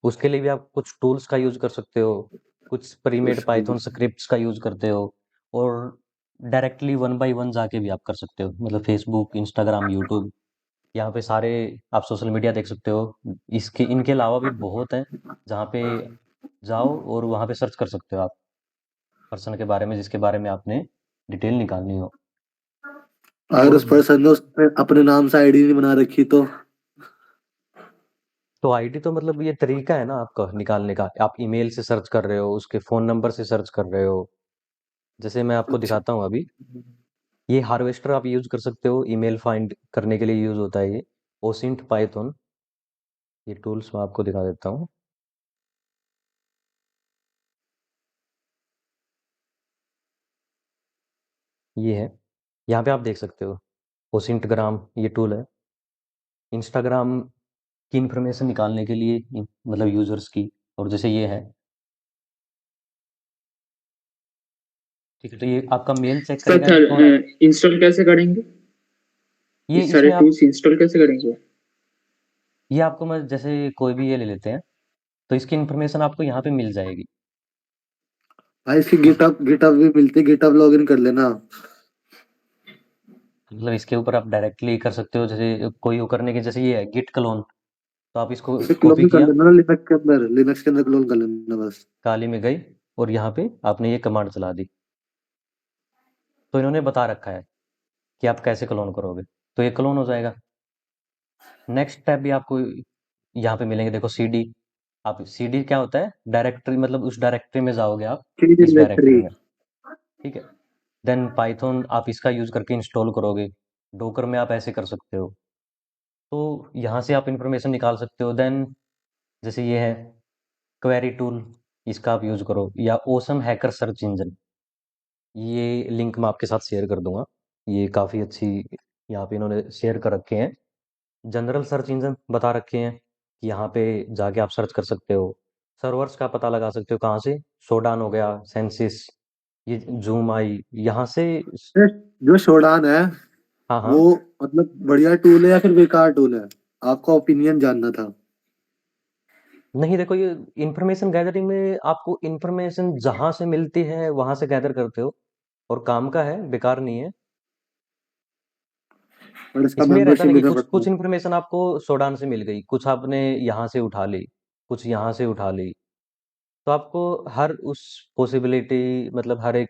उसके लिए भी आप कुछ टूल्स का यूज कर सकते हो, कुछ प्रीमेड पाइथन स्क्रिप्ट्स का यूज करते हो, और डायरेक्टली वन बाय वन जाके भी आप कर सकते हो, मतलब फेसबुक, इंस्टाग्राम, यूट्यूब, यहाँ पे सारे आप सोशल मीडिया देख सकते हो। इसके इनके अलावा भी बहुत हैं जहाँ पे जाओ और वहाँ पे सर्च कर सकते हो आप पर्सन के बारे में जिसके बारे में आपने डिटेल निकालनी हो। अगर और उस पर्सन ने उसने अपने नाम से आईडी नहीं बना रखी तो आईडी तो मतलब ये तरीका है ना आपका निकालने का, आप ईमेल से सर्च कर रहे हो, उसके फोन नंबर से सर्च कर रहे हो। जैसे मैं आपको अच्छा। दिखाता हूँ अभी, ये हार्वेस्टर आप यूज कर सकते हो, ईमेल फाइंड करने के लिए यूज होता है ये। ओसिंट पाइथन, ये टूल्स मैं आपको दिखा देता हूँ। ये है, यहाँ पे आप देख सकते हो ओसिंट ग्राम, ये टूल है। इंस्टाग्राम की इंफॉर्मेशन निकालने के लिए मतलब यूजर्स की, और जैसे ये है, ठीक है, तो ये आपका मेल चेक सर करेगा कौन। इंस्टॉल कैसे करेंगे? ये ये सारे इसमें आप, टूल्स इंस्टॉल कैसे करेंगे? ये आपको मैं जैसे कोई भी ये ले लेते हैं तो इसकी इन्फॉर्मेशन आपको यहाँ पे मिल जाएगी। भाई इसकी गिटअप गिटअप भी मिलती है, गिटअप लॉगिन कर लेना। मतलब इसके ऊपर आप डायरेक्टली कर सकते हो, जैसे कोई वो करने के, जैसे ये है गिट क्लोन, तो आप इसको इसे कॉपी क्लोन कर किया, लेना ना, लिनक्स के अंदर क्लोन कर लेना बस। काली में गई, और यहाँ पे आपने ये कमांड चला दी। तो इन्होंने बता रखा है कि आप कैसे क्लोन करोगे, तो ये क्लोन हो जाएगा। नेक्स्ट टैब भी आपको यहाँ पे मिलेंगे। देखो सीडी, आप सीडी क्या होता है, डायरेक्टरी, मतलब उस डायरेक्टरी में जाओगे आप, सी इस डायरेक्टरी डायरेक्टरी। में, ठीक है। देन पाइथन आप इसका यूज़ करके इंस्टॉल करोगे। डोकर में आप ऐसे कर सकते हो। तो यहाँ से आप इंफॉर्मेशन निकाल सकते हो। देन जैसे ये है क्वेरी टूल, इसका आप यूज़ करो, या ओसम हैकर सर्च इंजन, ये लिंक मैं आपके साथ शेयर कर दूंगा। ये काफ़ी अच्छी यहाँ पे इन्होंने शेयर कर रखे हैं। जनरल सर्च इंजन बता रखे हैं कि यहाँ पे जाके आप सर्च कर सकते हो। सर्वर्स का पता लगा सकते हो कहाँ से, सोडान हो गया, सेंसिस, ये जूम आई, यहाँ से। जो शोडान है हाँ हाँ। वो मतलब बढ़िया टूल है या फिर बेकार टूल है? आपका ओपिनियन जानना था। नहीं देखो, ये इंफॉर्मेशन गैदरिंग में आपको इंफॉर्मेशन जहाँ से मिलती है वहां से गैदर करते हो, और काम का है, बेकार नहीं है। और इसका इसमें ये रहता ना मेंबरशिप कि लेना कुछ पड़ता कुछ है। इन्फॉर्मेशन आपको सोडान से मिल गई, कुछ आपने यहाँ से उठा ली, कुछ यहाँ से उठा ली। तो आपको हर उस पॉसिबिलिटी, मतलब हर एक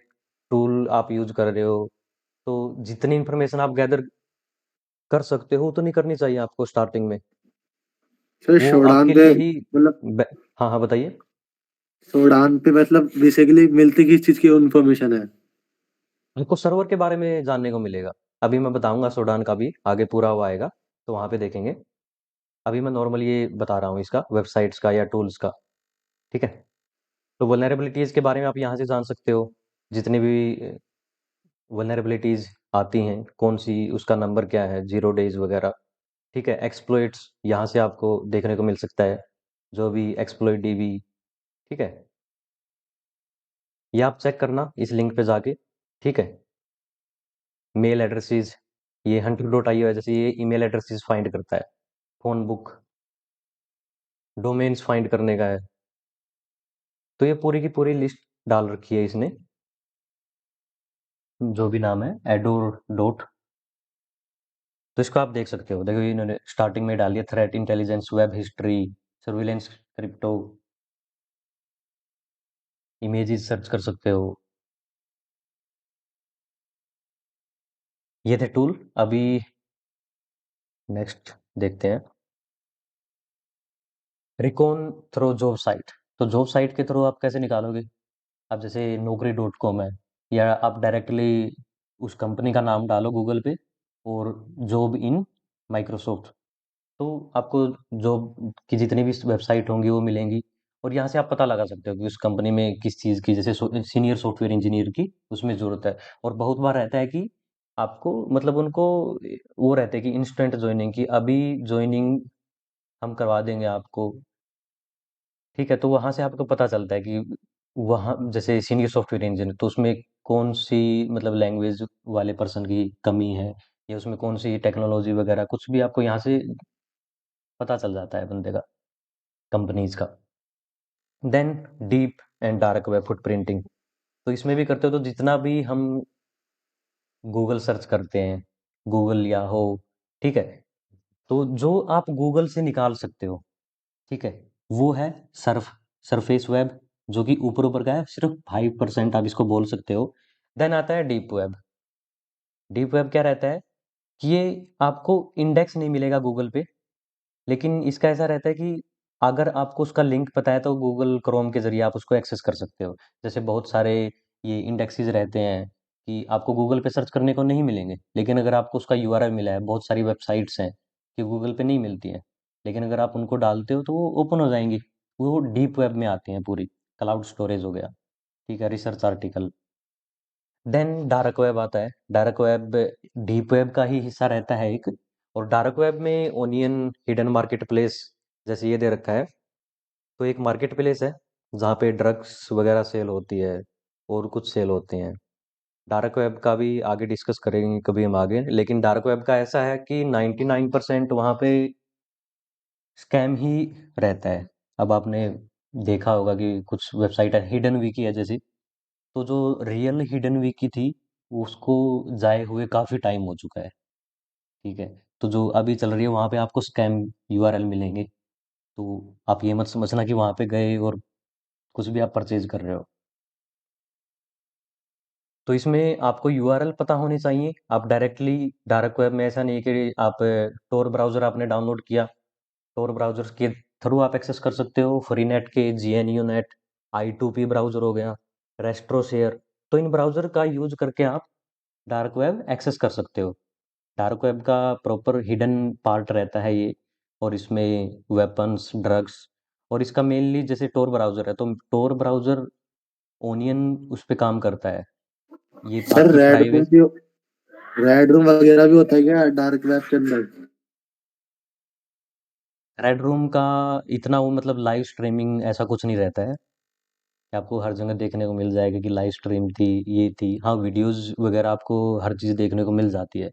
टूल आप यूज कर रहे हो, तो जितनी इन्फॉर्मेशन आप गैदर कर सकते हो उतनी करनी चाहिए आपको स्टार्टिंग में। सर वो शोडान आपके पे लिए ही मतलब हाँ हाँ, बताइए। शोडान पे मतलब बेसिकली मिलती किस चीज की इन्फॉर्मेशन है? आपको सर्वर के बारे में जानने को मिलेगा। अभी मैं बताऊंगा सोडान का भी, आगे पूरा हुआ आएगा तो वहाँ पे देखेंगे। अभी मैं नॉर्मली ये बता रहा हूँ इसका, वेबसाइट्स का या टूल्स का, ठीक है। तो वल्नरेबिलिटीज़ के बारे में आप यहाँ से जान सकते हो, जितनी भी वल्नरेबिलिटीज़ आती हैं, कौन सी, उसका नंबर क्या है, 0 डेज वगैरह, ठीक है। एक्सप्लॉइट्स यहाँ से आपको देखने को मिल सकता है, जो भी एक्सप्लॉइट डीबी, ठीक है। ये आप चेक करना इस लिंक पे जाके, ठीक है। मेल एड्रेसेस, ये hunter डॉट आई है, जैसे ये ईमेल एड्रेसेस फाइंड करता है। फ़ोन बुक, डोमेन्स फाइंड करने का है। तो ये पूरी की पूरी लिस्ट डाल रखी है इसने, जो भी नाम है एडोर डॉट। तो इसको आप देख सकते हो। देखो इन्होंने स्टार्टिंग में डाल दिया threat intelligence, web history, surveillance, crypto, images search कर सकते हो। ये थे टूल। अभी नेक्स्ट देखते हैं, रिकॉन थ्रो जॉब साइट। तो जॉब साइट के थ्रू आप कैसे निकालोगे? आप जैसे naukri.com है, या आप डायरेक्टली उस कंपनी का नाम डालो गूगल पे, और जॉब इन माइक्रोसॉफ्ट, तो आपको जॉब की जितनी भी वेबसाइट होंगी वो मिलेंगी। और यहाँ से आप पता लगा सकते हो कि उस कंपनी में किस चीज़ की, जैसे सीनियर सॉफ्टवेयर इंजीनियर की उसमें ज़रूरत है। और बहुत बार रहता है कि आपको, मतलब उनको वो रहता है कि इंस्टेंट ज्वाइनिंग की, अभी ज्वाइनिंग हम करवा देंगे आपको, ठीक है। तो वहाँ से आपको पता चलता है कि वहाँ जैसे सीनियर सॉफ्टवेयर इंजीनियर, तो उसमें कौन सी, मतलब लैंग्वेज वाले पर्सन की कमी है, या उसमें कौन सी टेक्नोलॉजी वगैरह, कुछ भी आपको यहाँ से पता चल जाता है बंदे का, कंपनीज का। Then deep and dark web footprinting, तो इसमें भी करते हो। तो जितना भी हम गूगल सर्च करते हैं, गूगल या हो, ठीक है, तो जो आप गूगल से निकाल सकते हो, ठीक है, वो है सरफेस वेब, जो कि ऊपर ऊपर का है, सिर्फ 5% आप इसको बोल सकते हो। देन आता है डीप वेब। डीप वेब क्या रहता है कि ये आपको इंडेक्स नहीं मिलेगा गूगल पे, लेकिन इसका ऐसा रहता है कि अगर आपको उसका लिंक पता है तो गूगल क्रोम के ज़रिए आप उसको एक्सेस कर सकते हो। जैसे बहुत सारे ये इंडेक्सेस रहते हैं कि आपको गूगल पे सर्च करने को नहीं मिलेंगे, लेकिन अगर आपको उसका यूआरएल मिला है, बहुत सारी वेबसाइट्स हैं कि गूगल पे नहीं मिलती हैं, लेकिन अगर आप उनको डालते हो तो वो ओपन हो जाएंगी। वो डीप वेब में आती हैं पूरी। क्लाउड स्टोरेज हो गया, ठीक है, research article. Then dark web आता है। डार्क वेब डीप वेब का ही हिस्सा रहता है एक। और डार्क वेब में ओनियन, हिडन मार्केट प्लेस, जैसे ये दे रखा है, तो एक मार्केट प्लेस है जहाँ पे ड्रग्स वगैरह सेल होती है, और कुछ सेल होते हैं। डार्क वेब का भी आगे डिस्कस करेंगे कभी हम आगे, लेकिन डार्क वेब का ऐसा है कि 99% वहाँ पे स्कैम ही रहता है। अब आपने देखा होगा कि कुछ वेबसाइट है हिडन विकी है जैसे, तो जो रियल हिडन विकी थी उसको जाए हुए काफ़ी टाइम हो चुका है, ठीक है। तो जो अभी चल रही है वहाँ पे आपको स्कैम यूआरएल मिलेंगे। तो आप ये मत समझना कि वहाँ पे गए और कुछ भी आप परचेज कर रहे हो। तो इसमें आपको यूआरएल पता होनी चाहिए। आप डायरेक्टली डार्क वेब में ऐसा नहीं है कि आप tor ब्राउज़र आपने डाउनलोड किया, tor ब्राउज़र के थ्रू आप एक्सेस कर सकते हो। फ्रीनेट के, GNU नेट, I2P ब्राउज़र हो गया, रेस्ट्रोशेयर, तो इन ब्राउज़र का यूज़ करके आप डार्क वेब एक्सेस कर सकते हो। डार्क वेब का प्रॉपर हिडन पार्ट रहता है ये, और इसमें वेपन्स, ड्रग्स, और इसका मेनली जैसे tor ब्राउज़र है, तो tor ब्राउज़र ओनियन उस पे काम करता है। ये सर आपकी प्राइवेसी। रेड रूम वगैरह भी होता है क्या डार्क वेब के अंदर? रेड रूम का इतना वो मतलब लाइव स्ट्रीमिंग ऐसा कुछ नहीं रहता है कि आपको हर जगह देखने को मिल जाएगा कि लाइव स्ट्रीम थी, ये थी। हाँ, वीडियोस वगैरह आपको हर चीज़ देखने को मिल जाती है,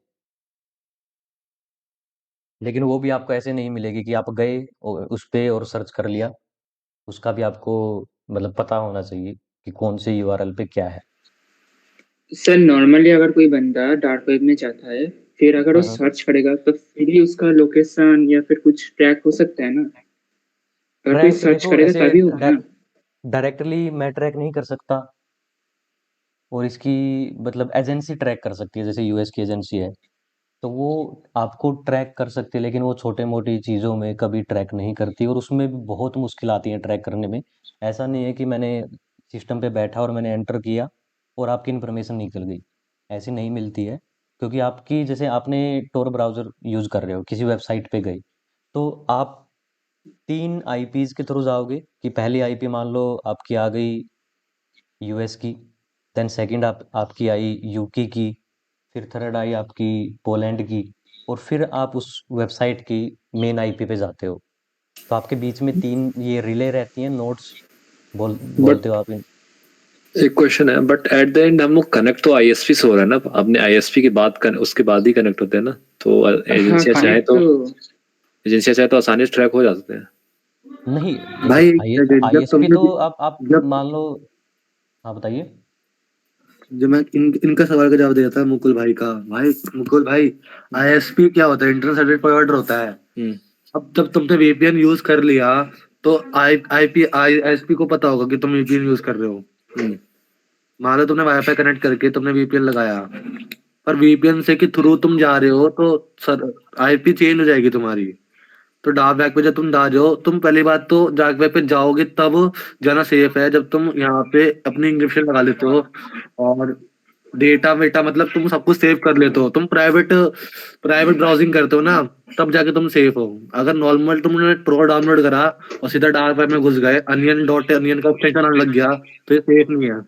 लेकिन वो भी आपको ऐसे नहीं मिलेगी कि आप गए उस पे और सर्च कर लिया। उसका भी आपको मतलब पता होना चाहिए कि कौन से यूआरएल पे क्या है। सर नॉर्मली अगर कोई बंदा डार्क वेब में जाता है, फिर अगर वो हाँ, सर्च करेगा तो फिर भी उसका लोकेशन या फिर कुछ ट्रैक हो सकता है ना? अगर कोई ट्रैक सर्च देखो करेगा ऐसे तभी होगा ना? डायरेक्टली मैं ट्रैक नहीं कर सकता, और इसकी मतलब एजेंसी ट्रैक कर सकती है, जैसे यूएस की एजेंसी है, तो वो आपको ट्रैक कर सकती है, लेकिन वो छोटे मोटी चीज़ों में कभी ट्रैक नहीं करती, और उसमें भी बहुत मुश्किल आती है ट्रैक करने में। ऐसा नहीं है कि मैंने सिस्टम पे बैठा और मैंने एंटर किया और आपकी इन्फॉर्मेशन निकल गई, ऐसी नहीं मिलती है। क्योंकि आपकी जैसे आपने tor ब्राउज़र यूज़ कर रहे हो, किसी वेबसाइट पे गए, तो आप 3 आईपीज़ के थ्रू जाओगे कि पहली आईपी मान लो आपकी आ गई यूएस की, देन सेकंड आपकी आई यूके की, फिर थर्ड आई आपकी पोलैंड की, और फिर आप उस वेबसाइट की मेन आईपी पे जाते हो। तो आपके बीच में 3 ये रिले रहती हैं, नोड्स बोलते हो बट आप इन। एक क्वेश्चन है, बट एट द एंड हम लोग कनेक्ट तो आईएसपी से हो रहा है ना, आपने आईएसपी के बाद उसके बाद ही कनेक्ट होते हैं ना, तो हाँ, कनेक्ट तो एजेंसियां चाहे तो आसानी से ट्रैक हो जाते हैं। नहीं, देखो भाई आई जब आईएसपी तुमने तो आप जब मान लो। हाँ, बताइए। जब मैं इनका सवाल का जवाब देता था मुकुल भाई का, भाई मुकुल भाई, आईएसपी क्या होता है? इंटरनेट सर्विस प्रोवाइडर होता है। हम्म। अब जब तुमने वीपीएन यूज कर लिया तो आईएसपी को पता होगा कि तुम वीपीएन यूज कर रहे हो। हम्म। मान लो तुमने वाईफाई कनेक्ट करके तुमने वीपीएन लगाया, पर वीपीएन से के थ्रू तुम जा रहे हो तो सर आईपी चेंज हो जाएगी तुम्हारी। तो डार्क वेब पे जब तुम जा रहे हो, तुम पहली बात तो डार्क वेब पे जाओगे तब जाना सेफ है जब तुम यहाँ पे अपनी इंक्रिप्शन लगा लेते हो और डेटा वेटा मतलब तुम सब कुछ सेव कर लेते हो, तुम प्राइवेट प्राइवेट ब्राउजिंग करते हो ना, तब जाके तुम सेफ हो। अगर नॉर्मल तुमने प्रो डाउनलोड करा और सीधा डार्क वेब में घुस गए, अनियन डॉट अनियन का एक्सटेंशन आने लग गया, तो ये सेफ नहीं है।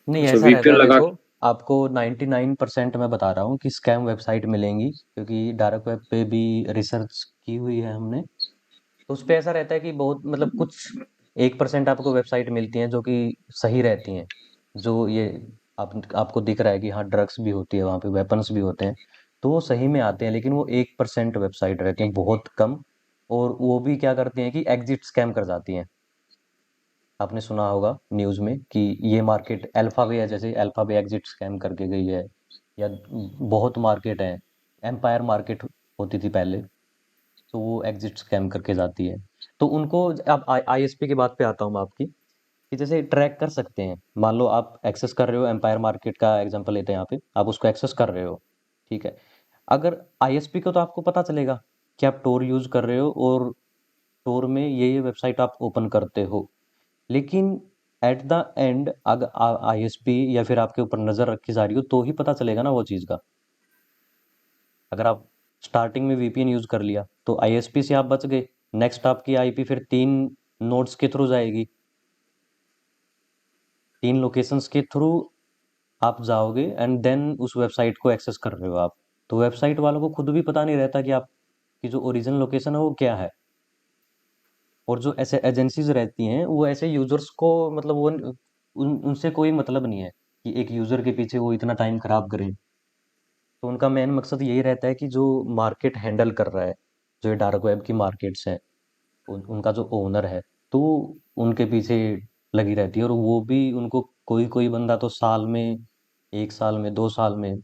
नहीं, अच्छा, ऐसा रहता वीपीएन है, लगा। देखो आपको 99% मैं बता रहा हूँ कि स्कैम वेबसाइट मिलेंगी, क्योंकि डार्क वेब पे भी रिसर्च की हुई है हमने। तो उस पे ऐसा रहता है कि बहुत मतलब कुछ 1% आपको वेबसाइट मिलती हैं जो कि सही रहती हैं, जो ये आपको दिख रहा है कि हाँ ड्रग्स भी होती है वहाँ पे, वेपन्स भी होते हैं, तो वो सही में आते हैं, लेकिन वो 1% वेबसाइट रहती हैं, बहुत कम। और वो भी क्या करती हैं कि एग्जिट स्कैम कर जाती हैं। आपने सुना होगा न्यूज़ में कि ये मार्केट अल्फावे है, जैसे अल्फावे एग्जिट स्कैम करके गई है, या बहुत मार्केट है, एम्पायर मार्केट होती थी पहले, तो वो एग्जिट स्कैम करके जाती है। तो उनको, अब आईएसपी की बात पे आता हूँ मैं आपकी, कि जैसे ट्रैक कर सकते हैं। मान लो आप एक्सेस कर रहे हो, एम्पायर मार्केट का एग्जांपल लेते हैं यहाँ पे, आप उसको एक्सेस कर रहे हो, ठीक है। अगर आईएसपी को तो आपको पता चलेगा कि आप टोर यूज कर रहे हो, और टोर में ये वेबसाइट आप ओपन करते हो, लेकिन एट द एंड अगर आईएसपी या फिर आपके ऊपर नज़र रखी जा रही हो, तो ही पता चलेगा ना वो चीज़ का। अगर आप स्टार्टिंग में वीपीएन यूज कर लिया तो आईएसपी से आप बच गए, नेक्स्ट आपकी आईपी फिर 3 नोड्स के थ्रू जाएगी, 3 लोकेशंस के थ्रू आप जाओगे, एंड देन उस वेबसाइट को एक्सेस कर रहे हो आप। तो वेबसाइट वालों को खुद भी पता नहीं रहता कि आपकी जो ओरिजिनल लोकेशन है वो क्या है। और जो ऐसे एजेंसीज रहती हैं वो ऐसे यूजर्स को मतलब वो उनसे कोई मतलब नहीं है कि एक यूजर के पीछे वो इतना टाइम खराब करें। तो उनका मेन मकसद यही रहता है कि जो मार्केट हैंडल कर रहा है, जो ये डार्क वेब की मार्केट्स हैं, उनका जो ओनर है, तो उनके पीछे लगी रहती है। और वो भी उनको कोई कोई बंदा तो साल में, 1 साल में, 2 साल में,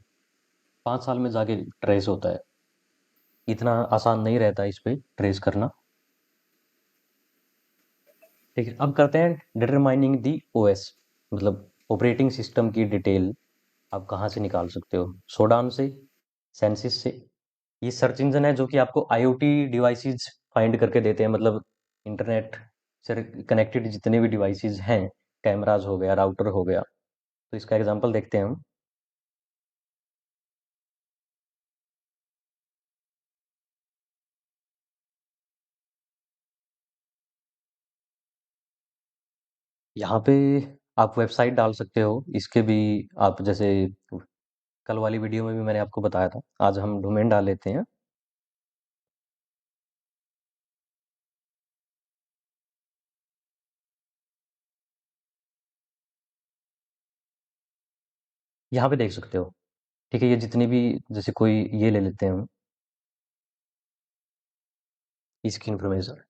5 साल में जाके ट्रेस होता है। इतना आसान नहीं रहता इस पे ट्रेस करना। ठीक है, अब करते हैं डिटरमाइनिंग दी ओएस, मतलब ऑपरेटिंग सिस्टम की डिटेल। आप कहाँ से निकाल सकते हो? सोडान से, सेंसिस से। ये सर्च इंजन है जो कि आपको आईओटी डिवाइसेस फाइंड करके देते हैं, मतलब इंटरनेट से कनेक्टेड जितने भी डिवाइसेस हैं, कैमराज हो गया, राउटर हो गया। तो इसका एग्जांपल देखते हैं हम। यहाँ पे आप वेबसाइट डाल सकते हो, इसके भी आप जैसे कल वाली वीडियो में भी मैंने आपको बताया था। आज हम डोमेन डाल लेते हैं। यहाँ पे देख सकते हो, ठीक है। ये जितनी भी, जैसे कोई ये ले लेते हैं हम, इसकी इंफॉर्मेशन।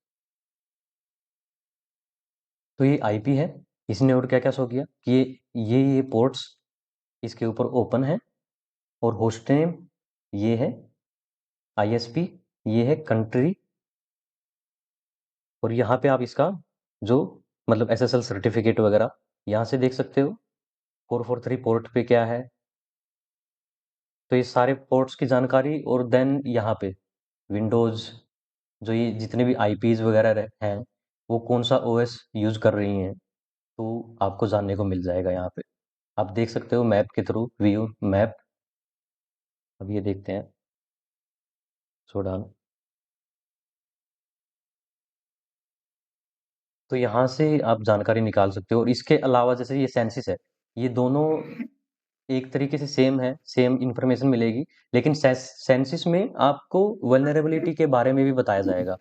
तो ये आईपी है। इसने और क्या क्या शो किया कि ये पोर्ट्स इसके ऊपर ओपन है, और होस्ट नेम ये है, आईएसपी ये है, कंट्री, और यहाँ पे आप इसका जो मतलब एसएसएल सर्टिफिकेट वगैरह यहाँ से देख सकते हो। 443 पोर्ट पे क्या है, तो ये सारे पोर्ट्स की जानकारी। और देन यहाँ पे विंडोज़, जो ये जितने भी आईपीज वगैरह हैं, वो कौन सा ओएस यूज़ कर रही हैं, तो आपको जानने को मिल जाएगा यहाँ पे। आप देख सकते हो मैप के थ्रू, व्यू मैप। अब ये देखते हैं सोडान। तो यहाँ से आप जानकारी निकाल सकते हो। और इसके अलावा जैसे ये सेंसिस है, ये दोनों एक तरीके से सेम है, सेम इंफॉर्मेशन मिलेगी। लेकिन सेंसिस में आपको वल्नरेबिलिटी के बारे में भी बताया जाएगा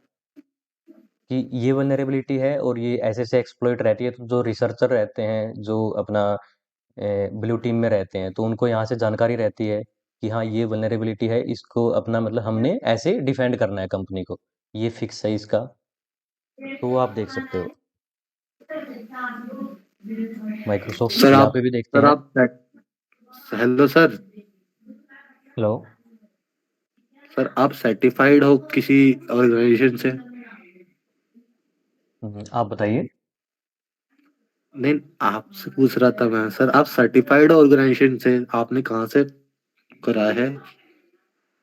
कि ये वल्नरेबिलिटी है और ये ऐसे ऐसे एक्सप्लॉइट रहती है। तो जो रिसर्चर रहते हैं, जो अपना ब्लू टीम में रहते हैं, तो उनको यहाँ से जानकारी रहती है कि हाँ, ये वल्नरेबिलिटी है, इसको अपना मतलब हमने ऐसे डिफेंड करना है कंपनी को, ये फिक्स है इसका। तो वो आप देख सकते हो। माइक्रोसॉफ्ट सर यहाँ आप पे भी देखते सर हैं। आप हेलो सर। हेलो। सर आप सर्टिफाइड हो किसी ऑर्गेनाइजेशन से? आप बताइए। नहीं, आपसे पूछ रहा था मैं सर, आप सर्टिफाइड ऑर्गेनाइजेशन से आपने कहाँ से करा है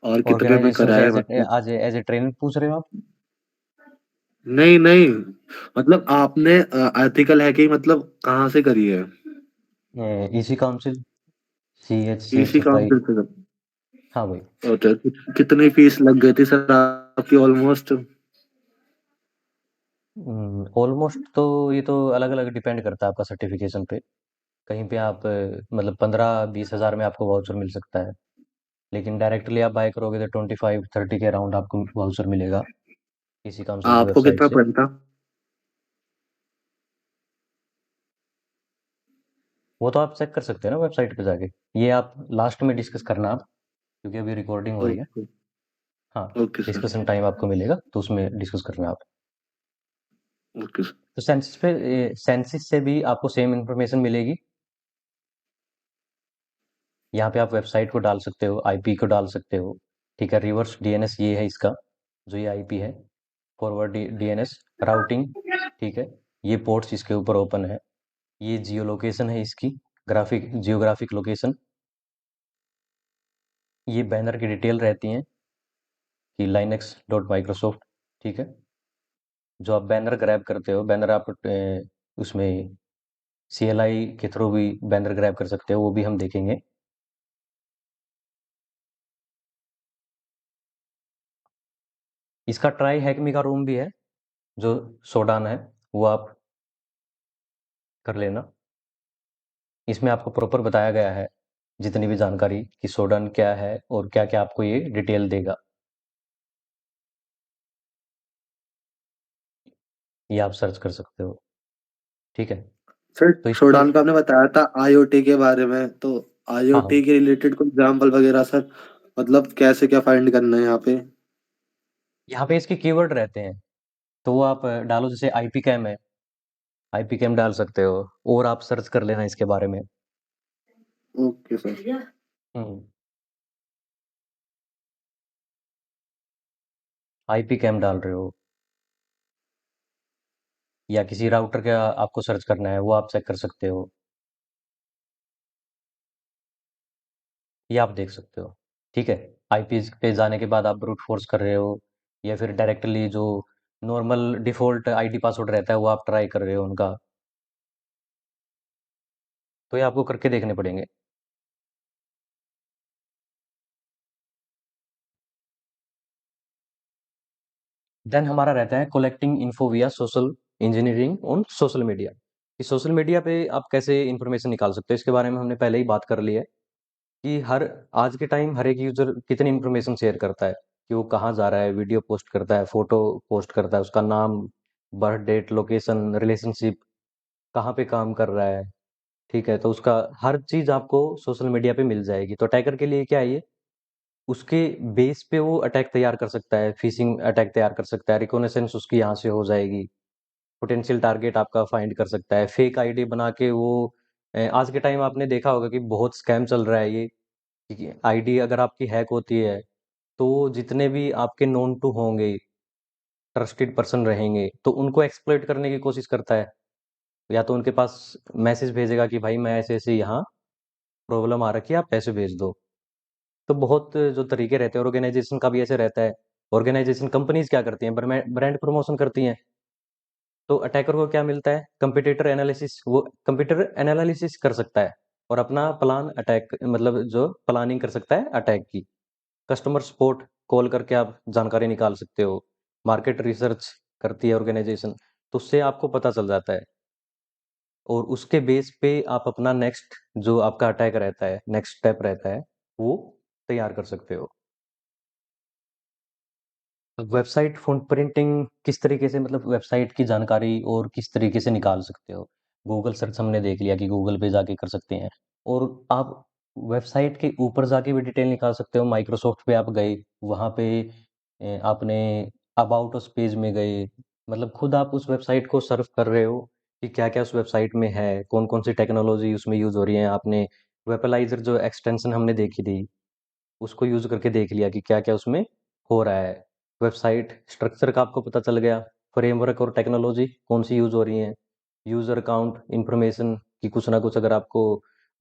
और कितने में ऑर्गेनाइजेशन करा से है एज ए मतलब? एज ए ट्रेनर पूछ रहे हो आप? नहीं नहीं, मतलब आपने एथिकल है कि मतलब कहाँ से करी है? इसी council, C H C H इसी एफ आई। काउंसिल से करी। हाँ भाई। अच्छा, कितनी फीस लग गई थी सर आपकी ऑलमोस्ट? ऑलमोस्ट तो ये तो अलग अलग डिपेंड करता है आपका सर्टिफिकेशन पे। कहीं पे आप मतलब 15-20 हज़ार में आपको वाउचर मिल सकता है। लेकिन डायरेक्टली आप बाय करोगे तो 25-30 के अराउंड आपको वाउचर मिलेगा इसी काउंसिल की आपको वेबसाइट कितना से। पड़ा था? वो तो आप चेक कर सकते हैं ना वेबसाइट पे जाके। ये आप लास्ट में डिस्कस करना आप, क्योंकि अभी रिकॉर्डिंग हो रही है। ओके। हाँ, ओके सर। डिस्कशन टाइम आपको मिलेगा तो उसमें डिस्कस करना आप। Okay sir. तो सेंसिस से भी आपको सेम इंफॉर्मेशन मिलेगी। यहाँ पे आप वेबसाइट को डाल सकते हो, आईपी को डाल सकते हो। ठीक है, रिवर्स डीएनएस ये है इसका, जो ये आईपी है। फॉरवर्ड डीएनएस राउटिंग, ठीक है। ये पोर्ट्स इसके ऊपर ओपन है। ये जियो लोकेशन है इसकी, जियोग्राफिक लोकेशन। ये बैनर की डिटेल रहती हैं कि linux.microsoft, ठीक है। जो आप बैनर ग्रैब करते हो, बैनर आप उसमें सीएलआई के थ्रू भी बैनर ग्रैब कर सकते हो, वो भी हम देखेंगे। इसका ट्राई हैकमी का रूम भी है, जो सोडान है, वो आप कर लेना। इसमें आपको प्रॉपर बताया गया है जितनी भी जानकारी कि सोडान क्या है और क्या क्या आपको ये डिटेल देगा। ये आप सर्च कर सकते हो, ठीक है। सर तो इस पे शोडान पे आपने बताया था आईओटी के बारे में, तो हाँ आईओटी हाँ, के रिलेटेड कोई एग्जाम्पल वगैरह सर, मतलब कैसे क्या फाइंड करना है यहाँ पे? यहाँ पे इसके कीवर्ड रहते हैं। तो वो आप डालो, जैसे आईपी कैम है, आईपी कैम डाल सकते हो। और आप सर्च कर लेना इसके बारे में। Okay sir. हम्म, आईपी कैम डाल रहे हो या किसी राउटर का आपको सर्च करना है, वो आप चेक कर सकते हो। ये आप देख सकते हो। ठीक है, आईपी पे जाने के बाद आप ब्रूट फोर्स कर रहे हो, या फिर डायरेक्टली जो नॉर्मल डिफ़ॉल्ट आईडी पासवर्ड रहता है वो आप ट्राई कर रहे हो उनका, तो ये आपको करके देखने पड़ेंगे। देन हमारा रहता है कलेक्टिंग इन्फो विया social engineering on social media, कि सोशल मीडिया पे आप कैसे इन्फॉर्मेशन निकाल सकते हो। इसके बारे में हमने पहले ही बात कर ली है कि हर आज के टाइम हर एक यूज़र कितनी इन्फॉर्मेशन शेयर करता है, कि वो कहाँ जा रहा है, वीडियो पोस्ट करता है, फ़ोटो पोस्ट करता है, उसका नाम, बर्थ डेट, लोकेशन, रिलेशनशिप, कहाँ पे काम कर रहा है, ठीक है? तो उसका हर चीज़ आपको सोशल मीडिया पे मिल जाएगी। तो अटैकर के लिए क्या है ये, उसके बेस पे वो अटैक तैयार कर सकता है, फ़िशिंग अटैक तैयार कर सकता है, रिकॉग्निशंस उसकी यहाँ से हो जाएगी, पोटेंशियल टारगेट आपका फाइंड कर सकता है, फेक आईडी बना के वो आज के टाइम आपने देखा होगा कि बहुत स्कैम चल रहा है ये, कि आईडी अगर आपकी हैक होती है, तो जितने भी आपके नोन टू होंगे, ट्रस्टेड पर्सन रहेंगे, तो उनको एक्सप्लॉइट करने की कोशिश करता है। या तो उनके पास मैसेज भेजेगा कि भाई मैं ऐसे-ऐसे यहाँ प्रॉब्लम आ रखी है, आप पैसे भेज दो। तो बहुत जो तरीके रहते हैं, ऑर्गेनाइज़ेशन का भी ऐसे रहता है। ऑर्गेनाइज़ेशन कंपनीज़ क्या करती हैं, ब्रांड प्रमोशन करती हैं। तो अटैकर को क्या मिलता है, कंपटीटर एनालिसिस, वो कंप्यूटर एनालिसिस कर सकता है और अपना प्लान अटैक मतलब जो प्लानिंग कर सकता है अटैक की। कस्टमर सपोर्ट कॉल करके आप जानकारी निकाल सकते हो। मार्केट रिसर्च करती है ऑर्गेनाइज़ेशन, तो उससे आपको पता चल जाता है और उसके बेस पे आप अपना नेक्स्ट जो आपका अटैक रहता है, नेक्स्ट स्टेप रहता है, वो तैयार कर सकते हो। वेबसाइट फुटप्रिंटिंग किस तरीके से, मतलब वेबसाइट की जानकारी और किस तरीके से निकाल सकते हो। गूगल सर्च हमने देख लिया कि गूगल पे जाके कर सकते हैं, और आप वेबसाइट के ऊपर जाके भी डिटेल निकाल सकते हो। माइक्रोसॉफ्ट पे आप गए, वहाँ पे आपने अबाउट अस पेज में गए, मतलब खुद आप उस वेबसाइट को सर्फ कर रहे हो कि क्या-क्या उस वेबसाइट में है, कौन-कौन सी टेक्नोलॉजी उसमें यूज़ हो रही है। आपने वेपलाइज़र जो एक्सटेंशन हमने देखी थी, उसको यूज़ करके देख लिया कि क्या-क्या उसमें हो रहा है। वेबसाइट स्ट्रक्चर का आपको पता चल गया, फ्रेमवर्क और टेक्नोलॉजी कौन-सी यूज़ हो रही हैं, यूज़र अकाउंट इन्फॉर्मेशन कि कुछ ना कुछ अगर आपको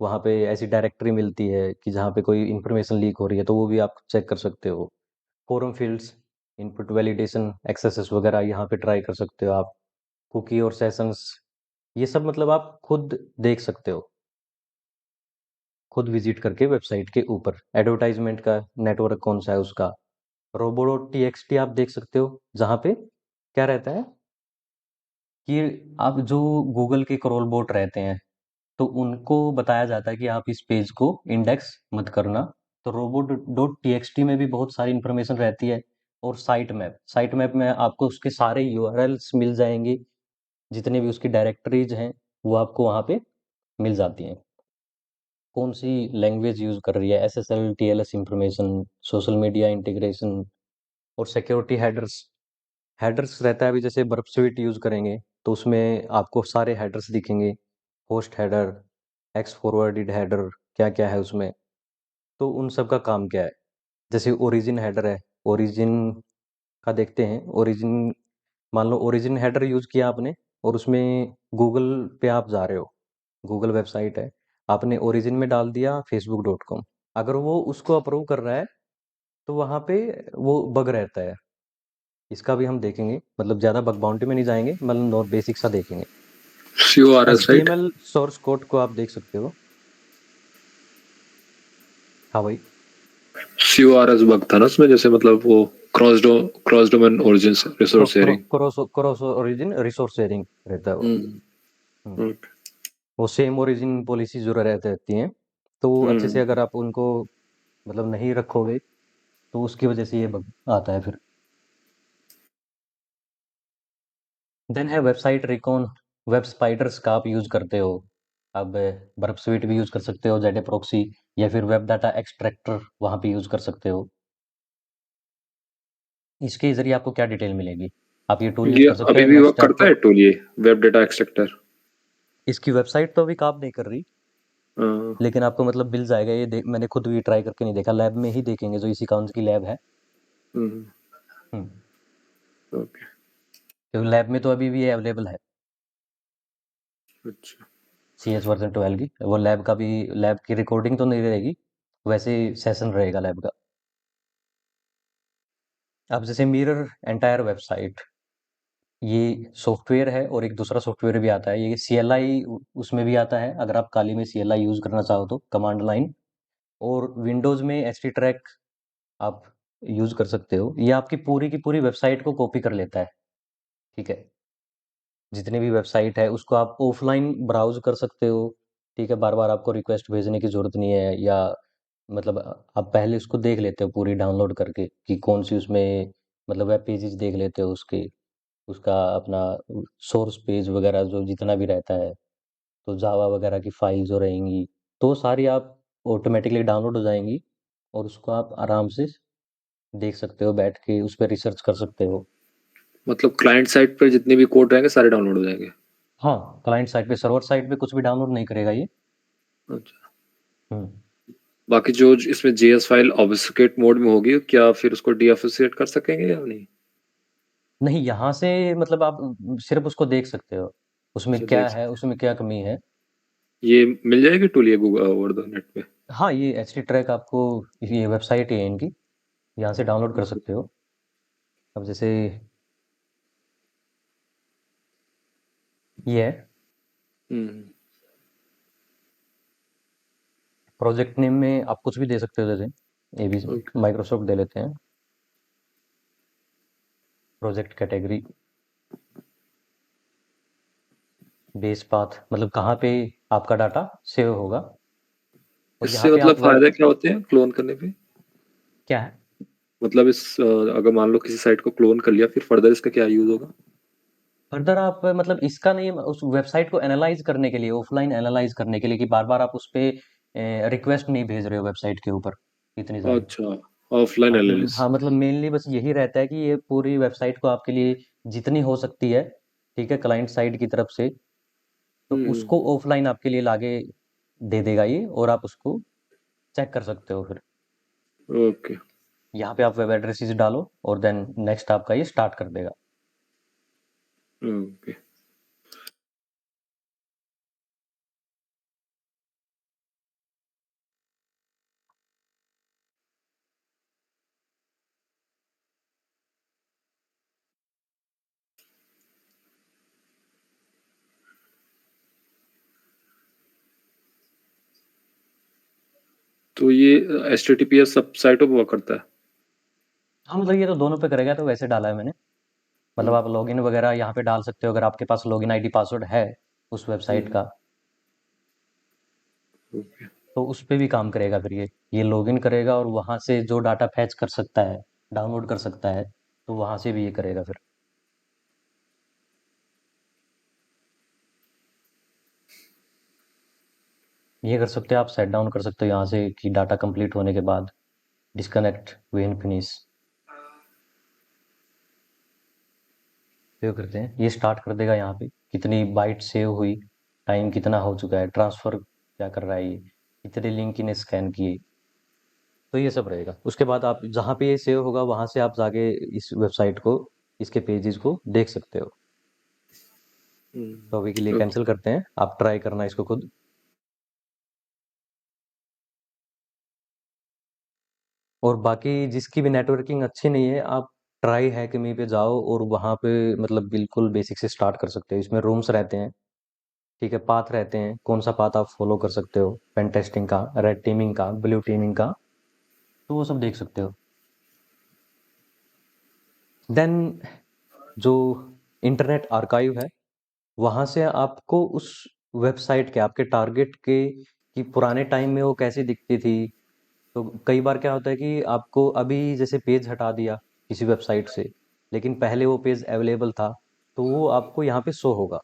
वहाँ पे ऐसी डायरेक्टरी मिलती है कि जहाँ पे कोई इन्फॉर्मेशन लीक हो रही है, तो वो भी आप चेक कर सकते हो। Form fields, input validation, axes वगैरह यहाँ पे ट्राई कर सकते हो आप। कुकी और सेशंस, ये सब मतलब आप खुद देख सकते हो, खुद विज़िट करके वेबसाइट के ऊपर। एडवर्टाइज़मेंट का नेटवर्क कौन-सा है उसका। रोबो.txt आप देख सकते हो, जहाँ पे क्या रहता है कि आप जो गूगल के क्रॉल बॉट रहते हैं, तो उनको बताया जाता है कि आप इस पेज को इंडेक्स मत करना। तो रोबो.txt में भी बहुत सारी इन्फॉर्मेशन रहती है। और साइट मैप में आपको उसके सारे यूआरएल्स मिल जाएँगे, जितने भी उसकी डायरेक्टरीज़ हैं, वो आपको वहाँ पे मिल जाती हैं। कौन-सी लैंग्वेज यूज़ कर रही है, SSL, TLS information, social media integration और सिक्योरिटी हेडर्स। हेडर्स रहता है, अभी जैसे बर्फ स्वीट यूज़ करेंगे, तो उसमें आपको सारे हेडर्स दिखेंगे। Host header, x forwarded header, क्या-क्या है उसमें, तो उन सब का काम क्या है। जैसे ओरिजिन हेडर है, ओरिजिन का देखते हैं। ओरिजिन, मान लो ओरिजिन हेडर यूज़ किया आपने और उसमें गूगल पे आप जा रहे हो, गूगल वेबसाइट है, आपने ओरिजिन में डाल दिया facebook.com, अगर वो उसको अप्रूव कर रहा है, तो वहाँ पे वो बग रहता है। इसका भी हम देखेंगे, मतलब ज़्यादा बग बाउंटी में नहीं जाएँगे, मतलब बेसिक सा देखेंगे। CORS right? HTML source code को आप देख सकते हो। हाँ भाई, CORS बग था ना उसमें, जैसे मतलब वो cross domain origin resource sharing. Cross origin resource sharing रहता है वो। हुँ, ओके। वो सेम ओरिजिन पॉलिसी जो रहती हैं, तो अच्छे से अगर आप उनको मतलब नहीं रखोगे, तो उसकी वजह से ये बग आता है फिर। देन है वेबसाइट रिकॉन, वेब स्पाइडर्स का आप यूज़ करते हो। अब बर्फ स्वीट भी यूज़ कर सकते हो, जेडे प्रॉक्सी, या फिर वेब डाटा एक्सट्रैक्टर वहाँ पे यूज़ कर सकते हो। इसके ज़रिए आपको क्या डिटेल मिलेगी? आप ये टूल यूज़ ये कर सकते अभी हो भी नेक्स्ट वर्क स्टेप करता को। है टूल, ये वेब डेटा एक्सट्रैक्टर? इसकी वेबसाइट तो अभी काम नहीं कर रही, लेकिन आपको मतलब मिल जाएगा ये। मैंने खुद भी ट्राई करके नहीं देखा, लैब में ही देखेंगे, जो इसी कौन की लैब है। हुँ, ओके। क्योंकि लैब में तो अभी भी ये अवेलेबल है, अच्छा। CS वर्ज़न 12 की। वो लैब का भी, लैब की रिकॉर्डिंग तो नहीं रहेगी, वैसे सेशन रहेगा लैब का। अब जैसे मिरर एंटायर वेबसाइट, ये सॉफ्टवेयर है और एक दूसरा सॉफ्टवेयर भी आता है, ये CLI उसमें भी आता है, अगर आप काली में CLI यूज़ करना चाहो तो कमांड लाइन, और विंडोज़ में httrack आप यूज़ कर सकते हो। ये आपकी पूरी की पूरी वेबसाइट को कॉपी कर लेता है, ठीक है। जितनी भी वेबसाइट है उसको आप ऑफलाइन ब्राउज कर सकते हो, ठीक है। बार बार आपको रिक्वेस्ट भेजने की ज़रूरत नहीं है, या मतलब आप पहले उसको देख लेते हो पूरी डाउनलोड करके कि कौन सी उसमें, मतलब वेब पेजेस देख लेते हो उसके, उसका अपना सोर्स पेज वगैरह जो जितना भी रहता है, तो जावा वगैरह की फाइल जो रहेंगी, तो सारी आप ऑटोमेटिकली डाउनलोड हो जाएंगी, और उसको आप आराम से देख सकते हो, बैठ के उस पर रिसर्च कर सकते हो। मतलब क्लाइंट साइड पे जितने भी कोड रहेंगे सारे डाउनलोड हो जाएंगे? हाँ, क्लाइंट साइड पे, सर्वर साइड पे कुछ भी डाउनलोड नहीं करेगा ये। अच्छा, हम्म। बाकी जो इसमें JS फाइल ऑब्फुस्केट मोड में होगी, क्या फिर उसको डीऑब्फुस्केट कर सकेंगे या नहीं? नहीं, यहाँ से मतलब आप सिर्फ उसको देख सकते हो, उसमें अच्छा, क्या देख है, सकते उसमें क्या कमी है। हैं। ये मिल जाएगी टूल ये गूगल ओवर द नेट पे? हाँ, ये httrack आपको, ये वेबसाइट है इनकी, यहाँ से डाउनलोड कर सकते हो। अब जैसे ये है, हम्म। प्रोजेक्ट नेम में आप कुछ भी दे सकते हो, जैसे ये भी ओके। माइक्रोसॉफ्ट दे लेते हैं। प्रोजेक्ट कैटेगरी, बेस पाथ, मतलब कहाँ पे आपका डाटा सेव होगा, और यहाँ इससे पे मतलब आप वेब, फायदे क्या होते हैं क्लोन करने पे? क्या है, मतलब अगर मान लो किसी साइट को क्लोन कर लिया, फिर फर्दर इसका क्या यूज होगा? फर्दर आप मतलब इसका नहीं, उस वेबसाइट को एनालाइज करने के लिए, ऑफलाइन एनालाइज करने के लिए, कि बार बार आप उस पे रिक्वेस्ट नहीं भेज रहे हो वेबसाइट के ऊपर इतनी सारी। अच्छा, ऑफलाइन एनालिसिस। हाँ, मतलब मेनली बस यही रहता है कि ये पूरी वेबसाइट को आपके लिए जितनी हो सकती है, ठीक है, क्लाइंट साइड की तरफ से, तो हम्म। उसको ऑफलाइन आपके लिए लाके दे देगा ये, और आप उसको चेक कर सकते हो फिर। ओके। यहाँ पे आप वेब एड्रेसेस डालो, और देन नेक्स्ट आपका ये स्टार्ट कर देगा। ओके। तो ये HTTPS सब साइटों पे वर्क करता है? हाँ, मतलब ये तो दोनों पे करेगा, तो वैसे डाला है मैंने। मतलब आप ओके। लॉगिन वगैरह यहाँ पे डाल सकते हो, अगर आपके पास लॉगिन आईडी पासवर्ड है उस वेबसाइट हम्म। का, ओके। तो उस पे भी काम करेगा फिर ये लॉगिन करेगा, और वहाँ से जो डाटा फैच कर सकता है, डाउनलोड कर सकता है, तो वहाँ से भी ये करेगा फिर। ये कर सकते हो, आप सेट डाउन कर सकते हो यहाँ से कि डाटा कंप्लीट होने के बाद डिस्कनेक्ट व्हेन फिनिश, सेव करते हैं, ये स्टार्ट कर देगा यहाँ पे कितनी बाइट सेव हुई, टाइम कितना हो चुका है, ट्रांसफर क्या कर रहा है ये, कितने लिंक इन्हें स्कैन किए, तो ये सब रहेगा। उसके बाद आप जहाँ पे ये सेव होगा वहाँ से आप जाके इस वेबसाइट को, इसके पेजेस को देख सकते हो। तो अभी के लिए ओके। कैंसिल करते हैं, आप ट्राई करना इसको खुद। और बाकी जिसकी भी नेटवर्किंग अच्छी नहीं है, आप ट्राई हैक मी पे जाओ, और वहाँ पे मतलब बिल्कुल बेसिक से स्टार्ट कर सकते हो। इसमें रूम्स रहते हैं, ठीक है, पाथ रहते हैं, कौन सा पाथ आप फॉलो कर सकते हो, पेन टेस्टिंग का, रेड टीमिंग का, ब्लू टीमिंग का, तो वो सब देख सकते हो। देन जो इंटरनेट आर्काइव है, वहाँ से आपको उस वेबसाइट के, आपके टारगेट के, कि पुराने टाइम में वो कैसी दिखती थी। तो कई बार क्या होता है कि आपको अभी जैसे पेज हटा दिया किसी वेबसाइट से, लेकिन पहले वो पेज अवेलेबल था, तो वो आपको यहाँ पे शो होगा,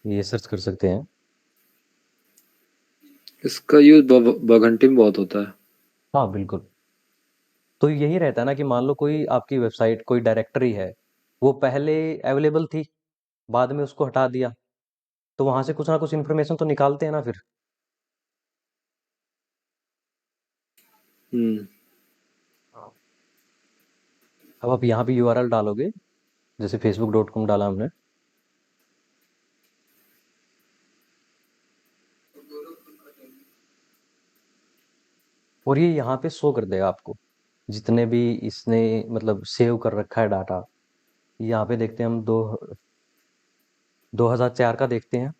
ये सर्च कर सकते हैं। इसका यूज बघंटी में बहुत होता है। हाँ, बिल्कुल। तो यही रहता है ना कि मान लो कोई आपकी वेबसाइट, कोई डायरेक्टरी है, वो पहले अवेलेबल थी, बाद में उसको हटा दिया, तो वहां से कुछ ना कुछ इन्फॉर्मेशन तो निकालते हैं ना फिर। हम्म। अब आप यहाँ पे URL डालोगे, जैसे facebook.com डाला हमने, और ये यहाँ पे शो कर देगा आपको जितने भी इसने मतलब सेव कर रखा है डाटा। यहाँ पे देखते हैं हम 2004 का देखते हैं।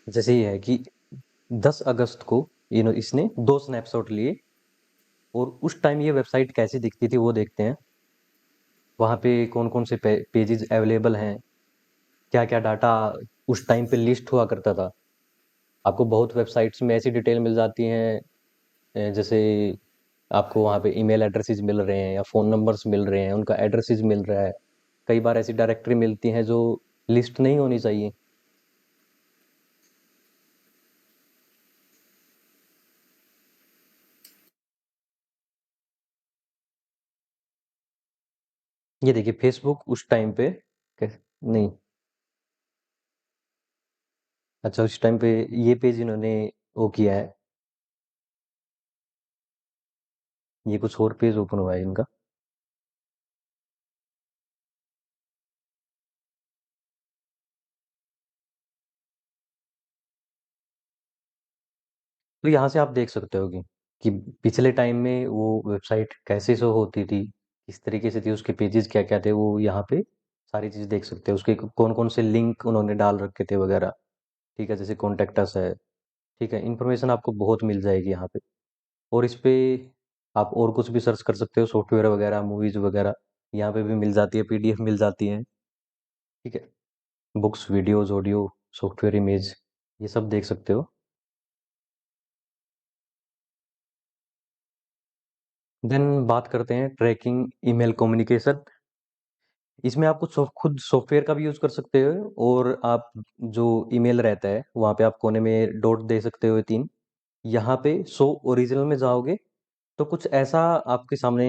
जैसे ये है कि 10 अगस्त को इसने 2 स्नैपशॉट लिए और उस टाइम ये वेबसाइट कैसी दिखती थी वो देखते हैं। वहाँ पे कौन-कौन से पेजेस अवेलेबल हैं, क्या-क्या डाटा उस टाइम पे लिस्ट हुआ करता था। आपको बहुत वेबसाइट्स में ऐसी डिटेल मिल जाती हैं, जैसे आपको वहाँ पे ईमेल एड्रेसेस मिल रहे हैं या फ़ोन नंबर्स मिल रहे हैं, उनका एड्रेसेस मिल रहा है। कई बार ऐसी डायरेक्टरी मिलती हैं जो लिस्ट नहीं होनी चाहिए। ये देखिए फेसबुक उस टाइम पे नहीं, अच्छा उस टाइम पे ये पेज इन्होंने वो किया है। ये कुछ और पेज ओपन हुआ है इनका। तो यहाँ से आप देख सकते हो कि पिछले टाइम में वो वेबसाइट कैसे शो होती थी, किस तरीके से थी, उसके पेजेस क्या-क्या थे, वो यहाँ पे सारी चीज़ देख सकते हो। उसके कौन-कौन से लिंक उन्होंने डाल रखे थे वगैरह, ठीक है? जैसे कॉन्टैक्ट अस है, ठीक है? इन्फॉर्मेशन आपको बहुत मिल जाएगी यहाँ पे। और इस पे आप और कुछ भी सर्च कर सकते हो, सॉफ्टवेयर वगैरह, मूवीज़ वगैरह, यहाँ पे भी मिल जाती है, पीडीएफ मिल जाती हैं, ठीक है? Books, videos, audio, software, image, ये सब देख सकते हो। देन बात करते हैं ट्रैकिंग ईमेल कम्युनिकेशन। इसमें आप कुछ खुद सॉफ्टवेयर का भी यूज़ कर सकते हो और आप जो ईमेल रहता है, वहाँ पे आप कोने में डॉट दे सकते हो 3। यहाँ पे शो ओरिजिनल में जाओगे, तो कुछ ऐसा आपके सामने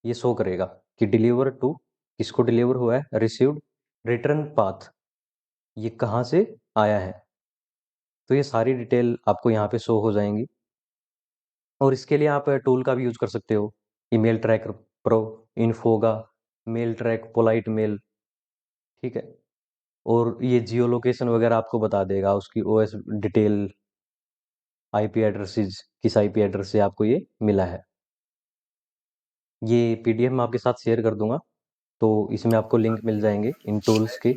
ये शो करेगा कि डिलीवर टू, किसको डिलीवर हुआ है, रिसीव्ड, रिटर्न पाथ, ये कहाँ से आया है। तो ये सारी डिटेल आपको यहाँ पे शो हो जाएँगी और इसके लिए आप टूल का भी यूज़ कर सकते हो। Email tracker pro, Infoga, mail track, polite mail, ठीक है? और ये जियो लोकेशन वगैरह आपको बता देगा, उसकी ओएस डिटेल, आईपी एड्रेसेस, किस आईपी एड्रेस से आपको ये मिला है। ये पीडीएफ मैं आपके साथ शेयर कर दूँगा, तो इसमें आपको लिंक मिल जाएँगे इन टूल्स के।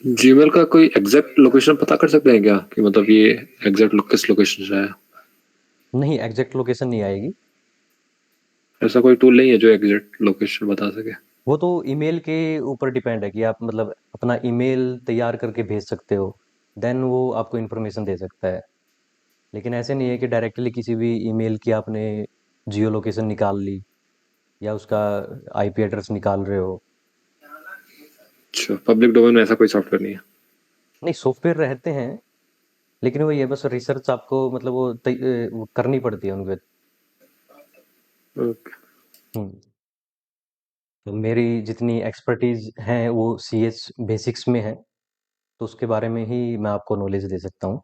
जीमेल का कोई एग्जैक्ट लोकेशन पता कर सकते हैं क्या कि मतलब ये एग्जैक्ट किस लोकेशन से आया? नहीं, एग्ज़ैक्ट लोकेशन नहीं आएगी। ऐसा कोई टूल नहीं है जो एग्जैक्ट लोकेशन बता सके? वो तो ईमेल के ऊपर डिपेंड है कि आप मतलब अपना ईमेल तैयार करके भेज सकते हो, देन वो आपको इन्फॉर्मेशन दे सकता है। लेकिन ऐसे नहीं है कि डायरेक्टली किसी भी ईमेल की आपने जियो लोकेशन निकाल ली या उसका आईपी एड्रेस निकाल रहे हो। अच्छा, पब्लिक डोमेन में ऐसा कोई सॉफ्टवेयर नहीं है। नहीं, सॉफ्टवेयर रहते हैं, लेकिन वो ये बस रिसर्च आपको मतलब वो करनी पड़ती है उन पे। ओके। हुँ। तो मेरी जितनी एक्सपर्टीज़ है वो सीएस बेसिक्स में है, तो उसके बारे में ही मैं आपको नॉलेज दे सकता हूँ।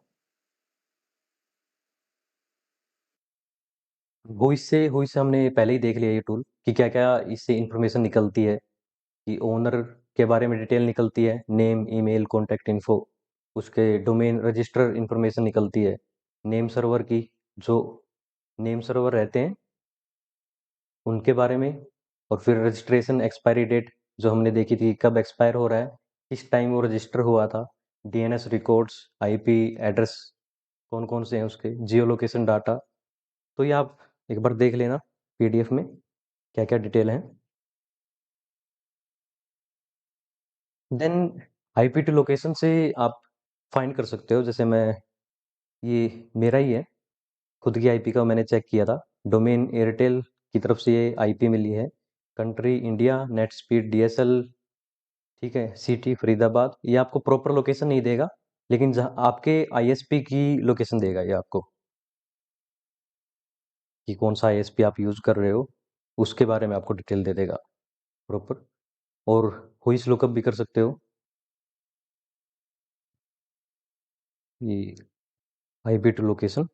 हुई से हमने पहले ही देख लिया ये टूल कि क्या-क्या इससे इन्फॉर्मेशन निकलती है, कि ओनर के बारे में डिटेल निकलती है, नेम, ईमेल, कॉन्टैक्ट इन्फो, उसके डोमेन रजिस्टर इन्फॉर्मेशन निकलती है, नेम सर्वर की, जो नेम सर्वर रहते हैं उनके बारे में, और फिर रजिस्ट्रेशन एक्सपायरी डेट जो हमने देखी थी कब एक्सपायर हो रहा है, किस टाइम वो रजिस्टर हुआ था, डीएनएस रिकॉर्ड्स, आईपी एड्रेस कौन-कौन से हैं उसके, जियो लोकेशन डाटा। तो ये आप एक बार देख लेना पीडीएफ में क्या-क्या डिटेल है। देन आईपी लोकेशन से आप फाइंड कर सकते हो, जैसे मैं ये मेरा ही है, खुद की आईपी का मैंने चेक किया था। डोमेन एयरटेल की तरफ से ये आईपी मिली है। Country India, net speed DSL, ठीक है, सिटी फरीदाबाद। ये आपको प्रॉपर लोकेशन नहीं देगा, लेकिन जहाँ आपके आईएसपी की लोकेशन देगा ये आपको, कि कौन सा आईएसपी आप यूज़ कर रहे हो, उसके बारे में आपको डिटेल दे देगा प्रॉपर। और हुईस लुकअप भी कर सकते हो। ये आईपी टू लोकेशन,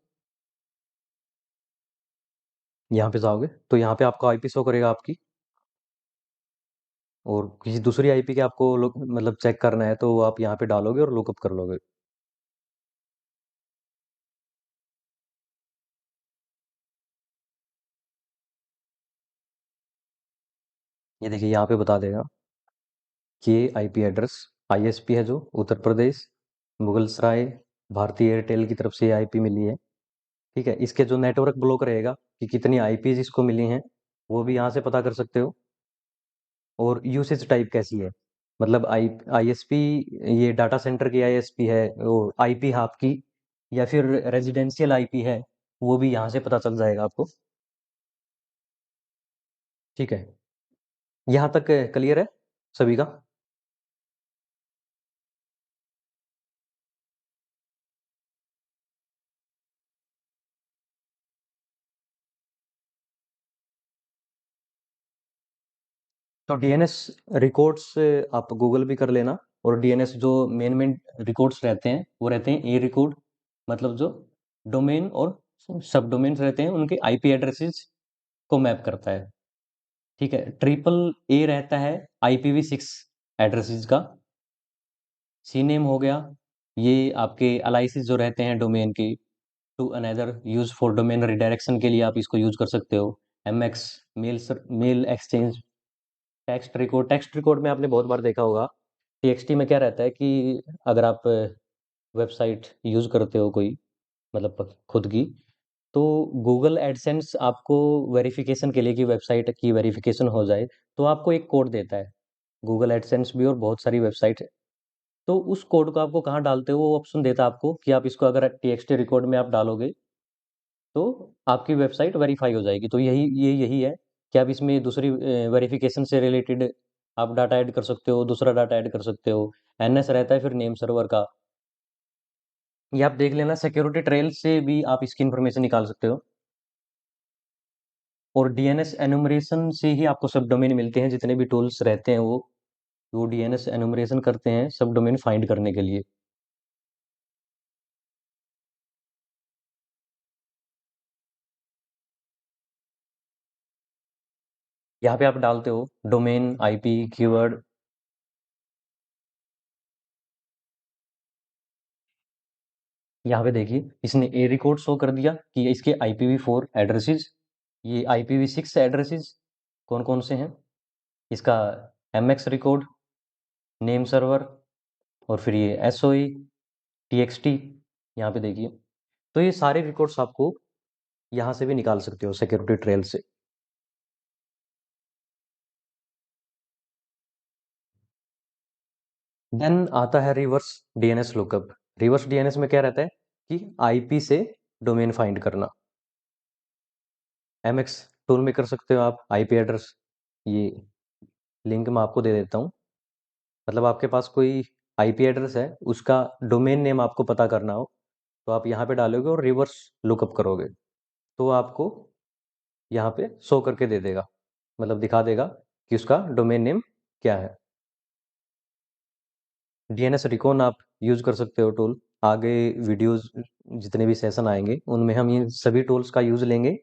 यहाँ पे जाओगे तो यहाँ पे आपको आईपी शो करेगा आपकी, और किसी दूसरी आईपी के आपको मतलब चेक करना है तो वो आप यहाँ पे डालोगे और लुकअप कर लोगे। ये देखिए यहाँ पे बता देगा कि आईपी एड्रेस आईएसपी है जो उत्तर प्रदेश मुगलसराय भारती एयरटेल की तरफ से ये आईपी मिली है। ठीक है, इसके जो नेटवर्क ब्लॉक रहेगा कि कितनी आईपीज इसको मिली हैं वो भी यहाँ से पता कर सकते हो। और यूसेज टाइप कैसी है, मतलब आईएसपी ये डाटा सेंटर की आईएसपी है, वो आईपी हाफ की या फिर रेजिडेंशियल आईपी है, वो भी यहाँ से पता चल जाएगा आपको। ठीक है, यहाँ तक क्लियर है सभी का? तो डीएनएस रिकॉर्ड्स आप गूगल भी कर लेना। और डीएनएस जो मेन मेन रिकॉर्ड्स रहते हैं वो रहते हैं ए रिकॉर्ड, मतलब जो डोमेन और सब डोमेन्स रहते हैं उनके आईपी एड्रेसेस को मैप करता है। ठीक है, ट्रिपल ए रहता है IPv6 एड्रेसेस का। सी नेम हो गया, ये आपके अलाइसिस जो रहते हैं डोमेन के, to another use for domain redirection के लिए आप इसको यूज कर सकते हो। MX mail exchange. Text record में आपने बहुत बार देखा होगा, TXT में क्या रहता है कि अगर आप वेबसाइट यूज करते हो कोई, मतलब खुद की, तो गूगल एडसेंस आपको वेरिफिकेशन के लिए कि वेबसाइट की वेरिफिकेशन हो जाए तो आपको एक कोड देता है। गूगल एडसेंस भी और बहुत सारी वेबसाइट, तो उस कोड को आपको कहाँ डालते हो वो ऑप्शन देता है आपको कि आप इसको अगर TXT रिकॉर्ड में आप डालोगे तो आपकी वेबसाइट वेरीफाई हो जाएगी। तो यही है कि आप इसमें दूसरी वेरिफिकेशन से रिलेटेड आप डाटा ऐड कर सकते हो, दूसरा डाटा ऐड कर सकते हो। NS रहता है फिर नेम सर्वर का, ये आप देख लेना। सिक्योरिटी ट्रेल से भी आप इसकी इन्फॉर्मेशन निकाल सकते हो। और DNS एनुमरेशन से ही आपको सब डोमेन मिलते हैं, जितने भी टूल्स रहते हैं वो DNS एनुमरेशन करते हैं सब डोमेन फाइंड करने के लिए। यहाँ पे आप डालते हो डोमेन IP कीवर्ड। यहाँ पे देखिए इसने ए रिकॉर्ड शो कर दिया कि इसके IPv4 एड्रेसेस, ये IPv6 एड्रेसेस कौन कौन से हैं, इसका MX रिकॉर्ड, नेम सर्वर, और फिर ये SOE TXT। यहाँ पे देखिए, तो ये सारे रिकॉर्ड्स आपको यहाँ से भी निकाल सकते हो सिक्योरिटी ट्रेल से। देन आता है reverse DNS lookup. Reverse DNS में क्या रहता है कि IP से डोमेन फाइंड करना। MX टूल में कर सकते हो आप IP एड्रेस, ये लिंक मैं आपको दे देता हूँ। मतलब आपके पास कोई IP एड्रेस है, उसका डोमेन नेम आपको पता करना हो तो आप यहाँ पे डालोगे और रिवर्स लुकअप करोगे तो आपको यहाँ पे शो करके दे देगा, मतलब दिखा देगा कि उसका डोमेन नेम क्या है। DNS रिकॉन आप यूज कर सकते हो टूल। आगे वीडियोस जितने भी सेशन आएंगे उनमें हम ये सभी टूल्स का यूज लेंगे।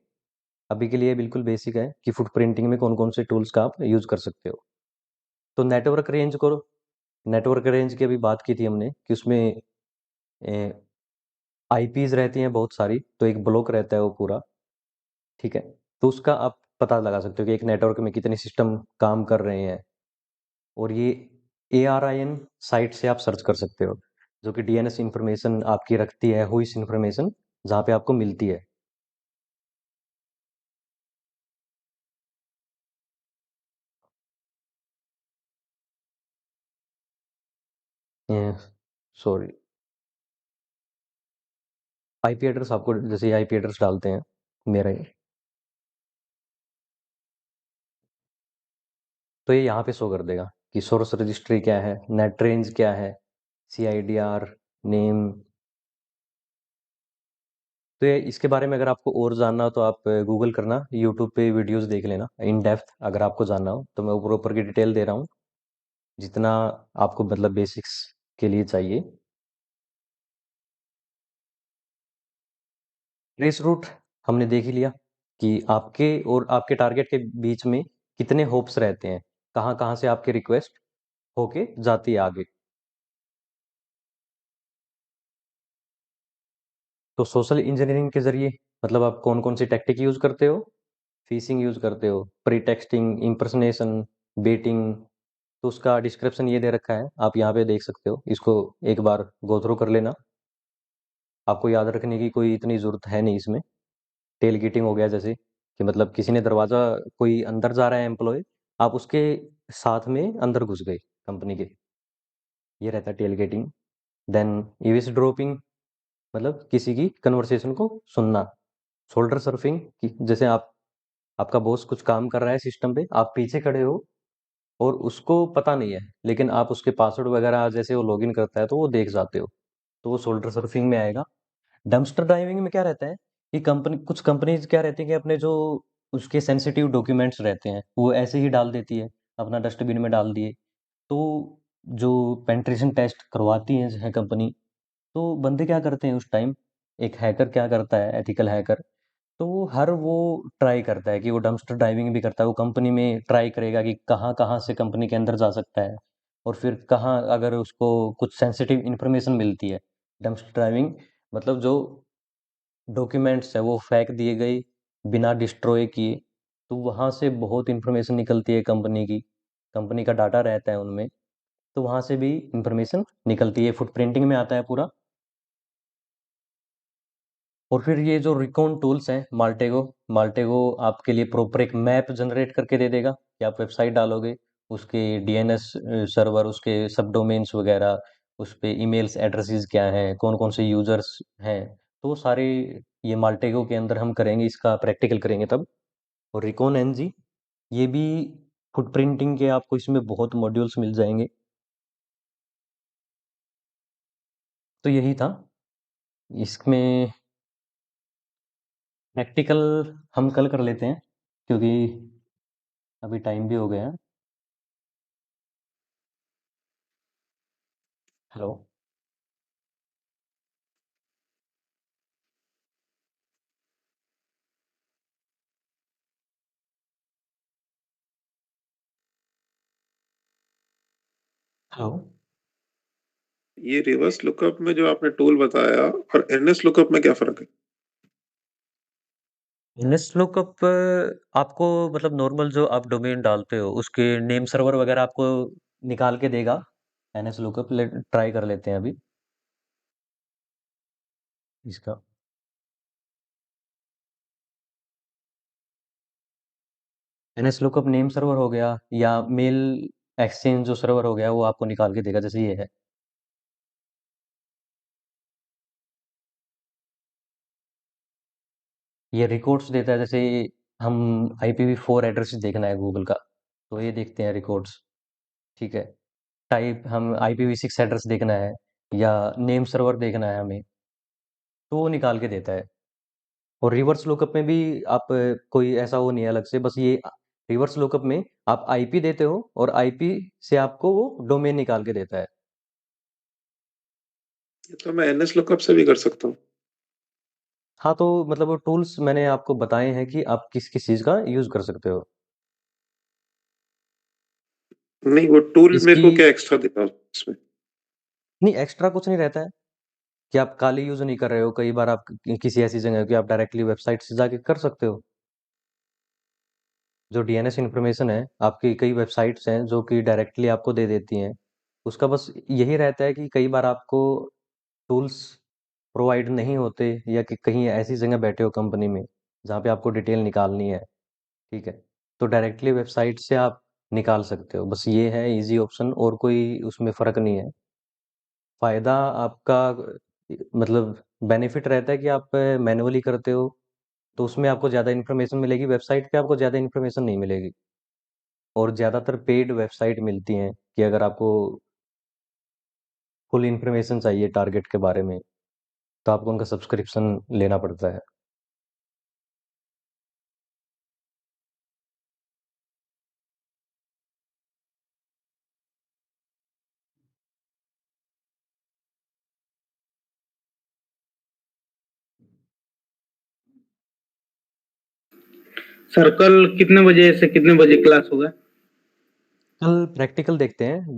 अभी के लिए बिल्कुल बेसिक है कि फुटप्रिंटिंग में कौन कौन से टूल्स का आप यूज कर सकते हो। तो नेटवर्क रेंज की अभी बात की थी हमने कि उसमें IPs रहती हैं बहुत सारी, तो एक ब्लॉक रहता है वो पूरा। ठीक है, तो उसका आप पता लगा सकते हो कि एक नेटवर्क में कितने सिस्टम काम कर रहे हैं। और ये ARIN साइट से आप सर्च कर सकते हो, जो कि DNS इंफॉर्मेशन आपकी रखती है, हुईस इंफॉर्मेशन जहाँ पे आपको मिलती है। सॉरी, IP एड्रेस आपको जैसे IP एड्रेस डालते हैं मेरा ही, तो ये यहाँ पे शो कर देगा कि सोर्स रजिस्ट्री क्या है, नेट रेंज क्या है, CIDR नेम। तो ये इसके बारे में अगर आपको और जानना हो तो आप गूगल करना, यूट्यूब पे वीडियोस देख लेना इन डेप्थ। अगर आपको जानना हो तो मैं ऊपर ऊपर की डिटेल दे रहा हूँ जितना आपको मतलब बेसिक्स के लिए चाहिए। ट्रेस रूट हमने देख ही लिया कि आपके और आपके टारगेट के बीच में कितने होप्स रहते हैं, कहाँ कहाँ से आपकी रिक्वेस्ट होके जाती है आगे। तो सोशल इंजीनियरिंग के जरिए मतलब आप कौन कौन सी टेक्निक यूज करते हो, फिशिंग यूज करते हो, प्री टेक्सटिंग, इम्पर्सनेशन, बेटिंग, तो उसका डिस्क्रिप्शन ये दे रखा है, आप यहाँ पे देख सकते हो। इसको एक बार गो थ्रू कर लेना। आपको याद रखने की कोई इतनी ज़रूरत है नहीं इसमें। टेल गेटिंग हो गया जैसे कि मतलब किसी ने दरवाज़ा, कोई अंदर जा रहा है एम्प्लॉय, आप उसके साथ में अंदर घुस गए कंपनी के, ये रहता है टेल गेटिंग। देन ईविस ड्रॉपिंग, मतलब किसी की कन्वर्सेशन को सुनना। शोल्डर सर्फिंग, कि जैसे आपका बॉस कुछ काम कर रहा है सिस्टम पे, आप पीछे खड़े हो और उसको पता नहीं है, लेकिन आप उसके पासवर्ड वगैरह जैसे वो लॉगिन करता है तो वो देख जाते हो, तो वो शोल्डर सर्फिंग में आएगा। डंपस्टर डाइविंग में क्या रहता है कि कुछ कंपनीज क्या रहती है कि अपने जो उसके सेंसिटिव डॉक्यूमेंट्स रहते हैं वो ऐसे ही डाल देती है, अपना डस्टबिन में डाल दिए। तो जो पेंट्रेशन टेस्ट करवाती है कंपनी, तो बंदे क्या करते हैं उस टाइम, एक हैकर क्या करता है, एथिकल हैकर, तो वो ट्राई करता है कि वो डंपस्टर डाइविंग भी करता है। वो कंपनी में ट्राई करेगा कि कहाँ कहाँ से कंपनी के अंदर जा सकता है, और फिर कहाँ अगर उसको कुछ सेंसिटिव इन्फॉर्मेशन मिलती है। डंपस्टर डाइविंग मतलब जो डॉक्यूमेंट्स है वो फेंक दिए गए बिना डिस्ट्रॉय किए, तो वहाँ से बहुत इंफॉर्मेशन निकलती है कंपनी की, कंपनी का डाटा रहता है उनमें, तो वहाँ से भी इंफॉर्मेशन निकलती है, फुटप्रिंटिंग में आता है पूरा। और फिर ये जो रिकॉन टूल्स हैं, माल्टेगो, माल्टेगो आपके लिए प्रॉपर एक मैप जनरेट करके दे देगा कि आप वेबसाइट डालोगे, उसके डीएनएस सर्वर, उसके सब डोमेन्स वगैरह, उस पे ईमेल्स एड्रेसेस क्या हैं, कौन कौन से यूजर्स हैं, तो वो सारे ये माल्टेगो के अंदर हम करेंगे, इसका प्रैक्टिकल करेंगे तब। और रिकॉन एनजी, ये भी फुटप्रिंटिंग के आपको इसमें बहुत मॉड्यूल्स मिल जाएंगे। तो यही था इसमें। प्रैक्टिकल हम कल कर लेते हैं क्योंकि अभी टाइम भी हो गया है। हेलो। हेलो। ये रिवर्स लुकअप में जो आपने टूल बताया और एनएस लुकअप में क्या फर्क है? एनएस लुकअप आपको मतलब नॉर्मल जो आप डोमेन डालते हो उसके नेम सर्वर वगैरह आपको निकाल के देगा। एनएस लुकअप ट्राई कर लेते हैं अभी इसका। एनएस लुकअप नेम सर्वर हो गया या मेल एक्सचेंज जो सर्वर हो गया वो आपको निकाल के देगा, जैसे ये है। ये रिकॉर्ड्स देता है, जैसे हम IPv4 एड्रेस देखना है गूगल का, तो ये देखते हैं रिकॉर्ड्स। ठीक है। टाइप हम IPv6 एड्रेस देखना है या नेम सर्वर देखना है हमें, तो वो निकाल के देता है। और रिवर्स लुकअप में भी आप कोई ऐसा वो नहीं है अलग से, बस ये रिवर्स लुकअप में आप IP देते हो और IP से आपको वो डोमेन निकाल के देता है। ये तो मैं एनएस लुकअप से भी कर सकता हूँ। हाँ, तो मतलब वो टूल्स मैंने आपको बताए हैं कि आप किस किस चीज़ का यूज़ कर सकते हो। नहीं, वो टूल मेरे इसकी को क्या एक्स्ट्रा देगा उसमें? नहीं, एक्स्ट्रा कुछ नहीं रहता है कि आप खाली यूज़ नहीं कर रहे हो। कई बार आप किसी ऐसी जगह हो कि आप डायरेक्टली वेबसाइट से जाके कर सकते हो। जो डीएनएस इन्फॉर्मेशन है, आपकी कई वेबसाइट्स हैं जो कि डायरेक्टली आपको दे देती हैं। उसका बस यही रहता है कि कई बार आपको टूल्स प्रोवाइड नहीं होते, या कि कहीं ऐसी जगह बैठे हो कंपनी में जहाँ पे आपको डिटेल निकालनी है, ठीक है, तो डायरेक्टली वेबसाइट से आप निकाल सकते हो। बस ये है इजी ऑप्शन, और कोई उसमें फ़र्क नहीं है। फ़ायदा आपका मतलब बेनिफिट रहता है कि आप मैनुअली करते हो तो उसमें आपको ज़्यादा इन्फॉर्मेशन मिलेगी, वेबसाइट पे आपको ज़्यादा इन्फॉर्मेशन नहीं मिलेगी। और ज़्यादातर पेड वेबसाइट मिलती हैं कि अगर आपको फुल इन्फॉर्मेशन चाहिए टारगेट के बारे में, तो आपको उनका सब्सक्रिप्शन लेना पड़ता है। सर कल कितने बजे से कितने बजे क्लास होगा? कल प्रैक्टिकल देखते हैं।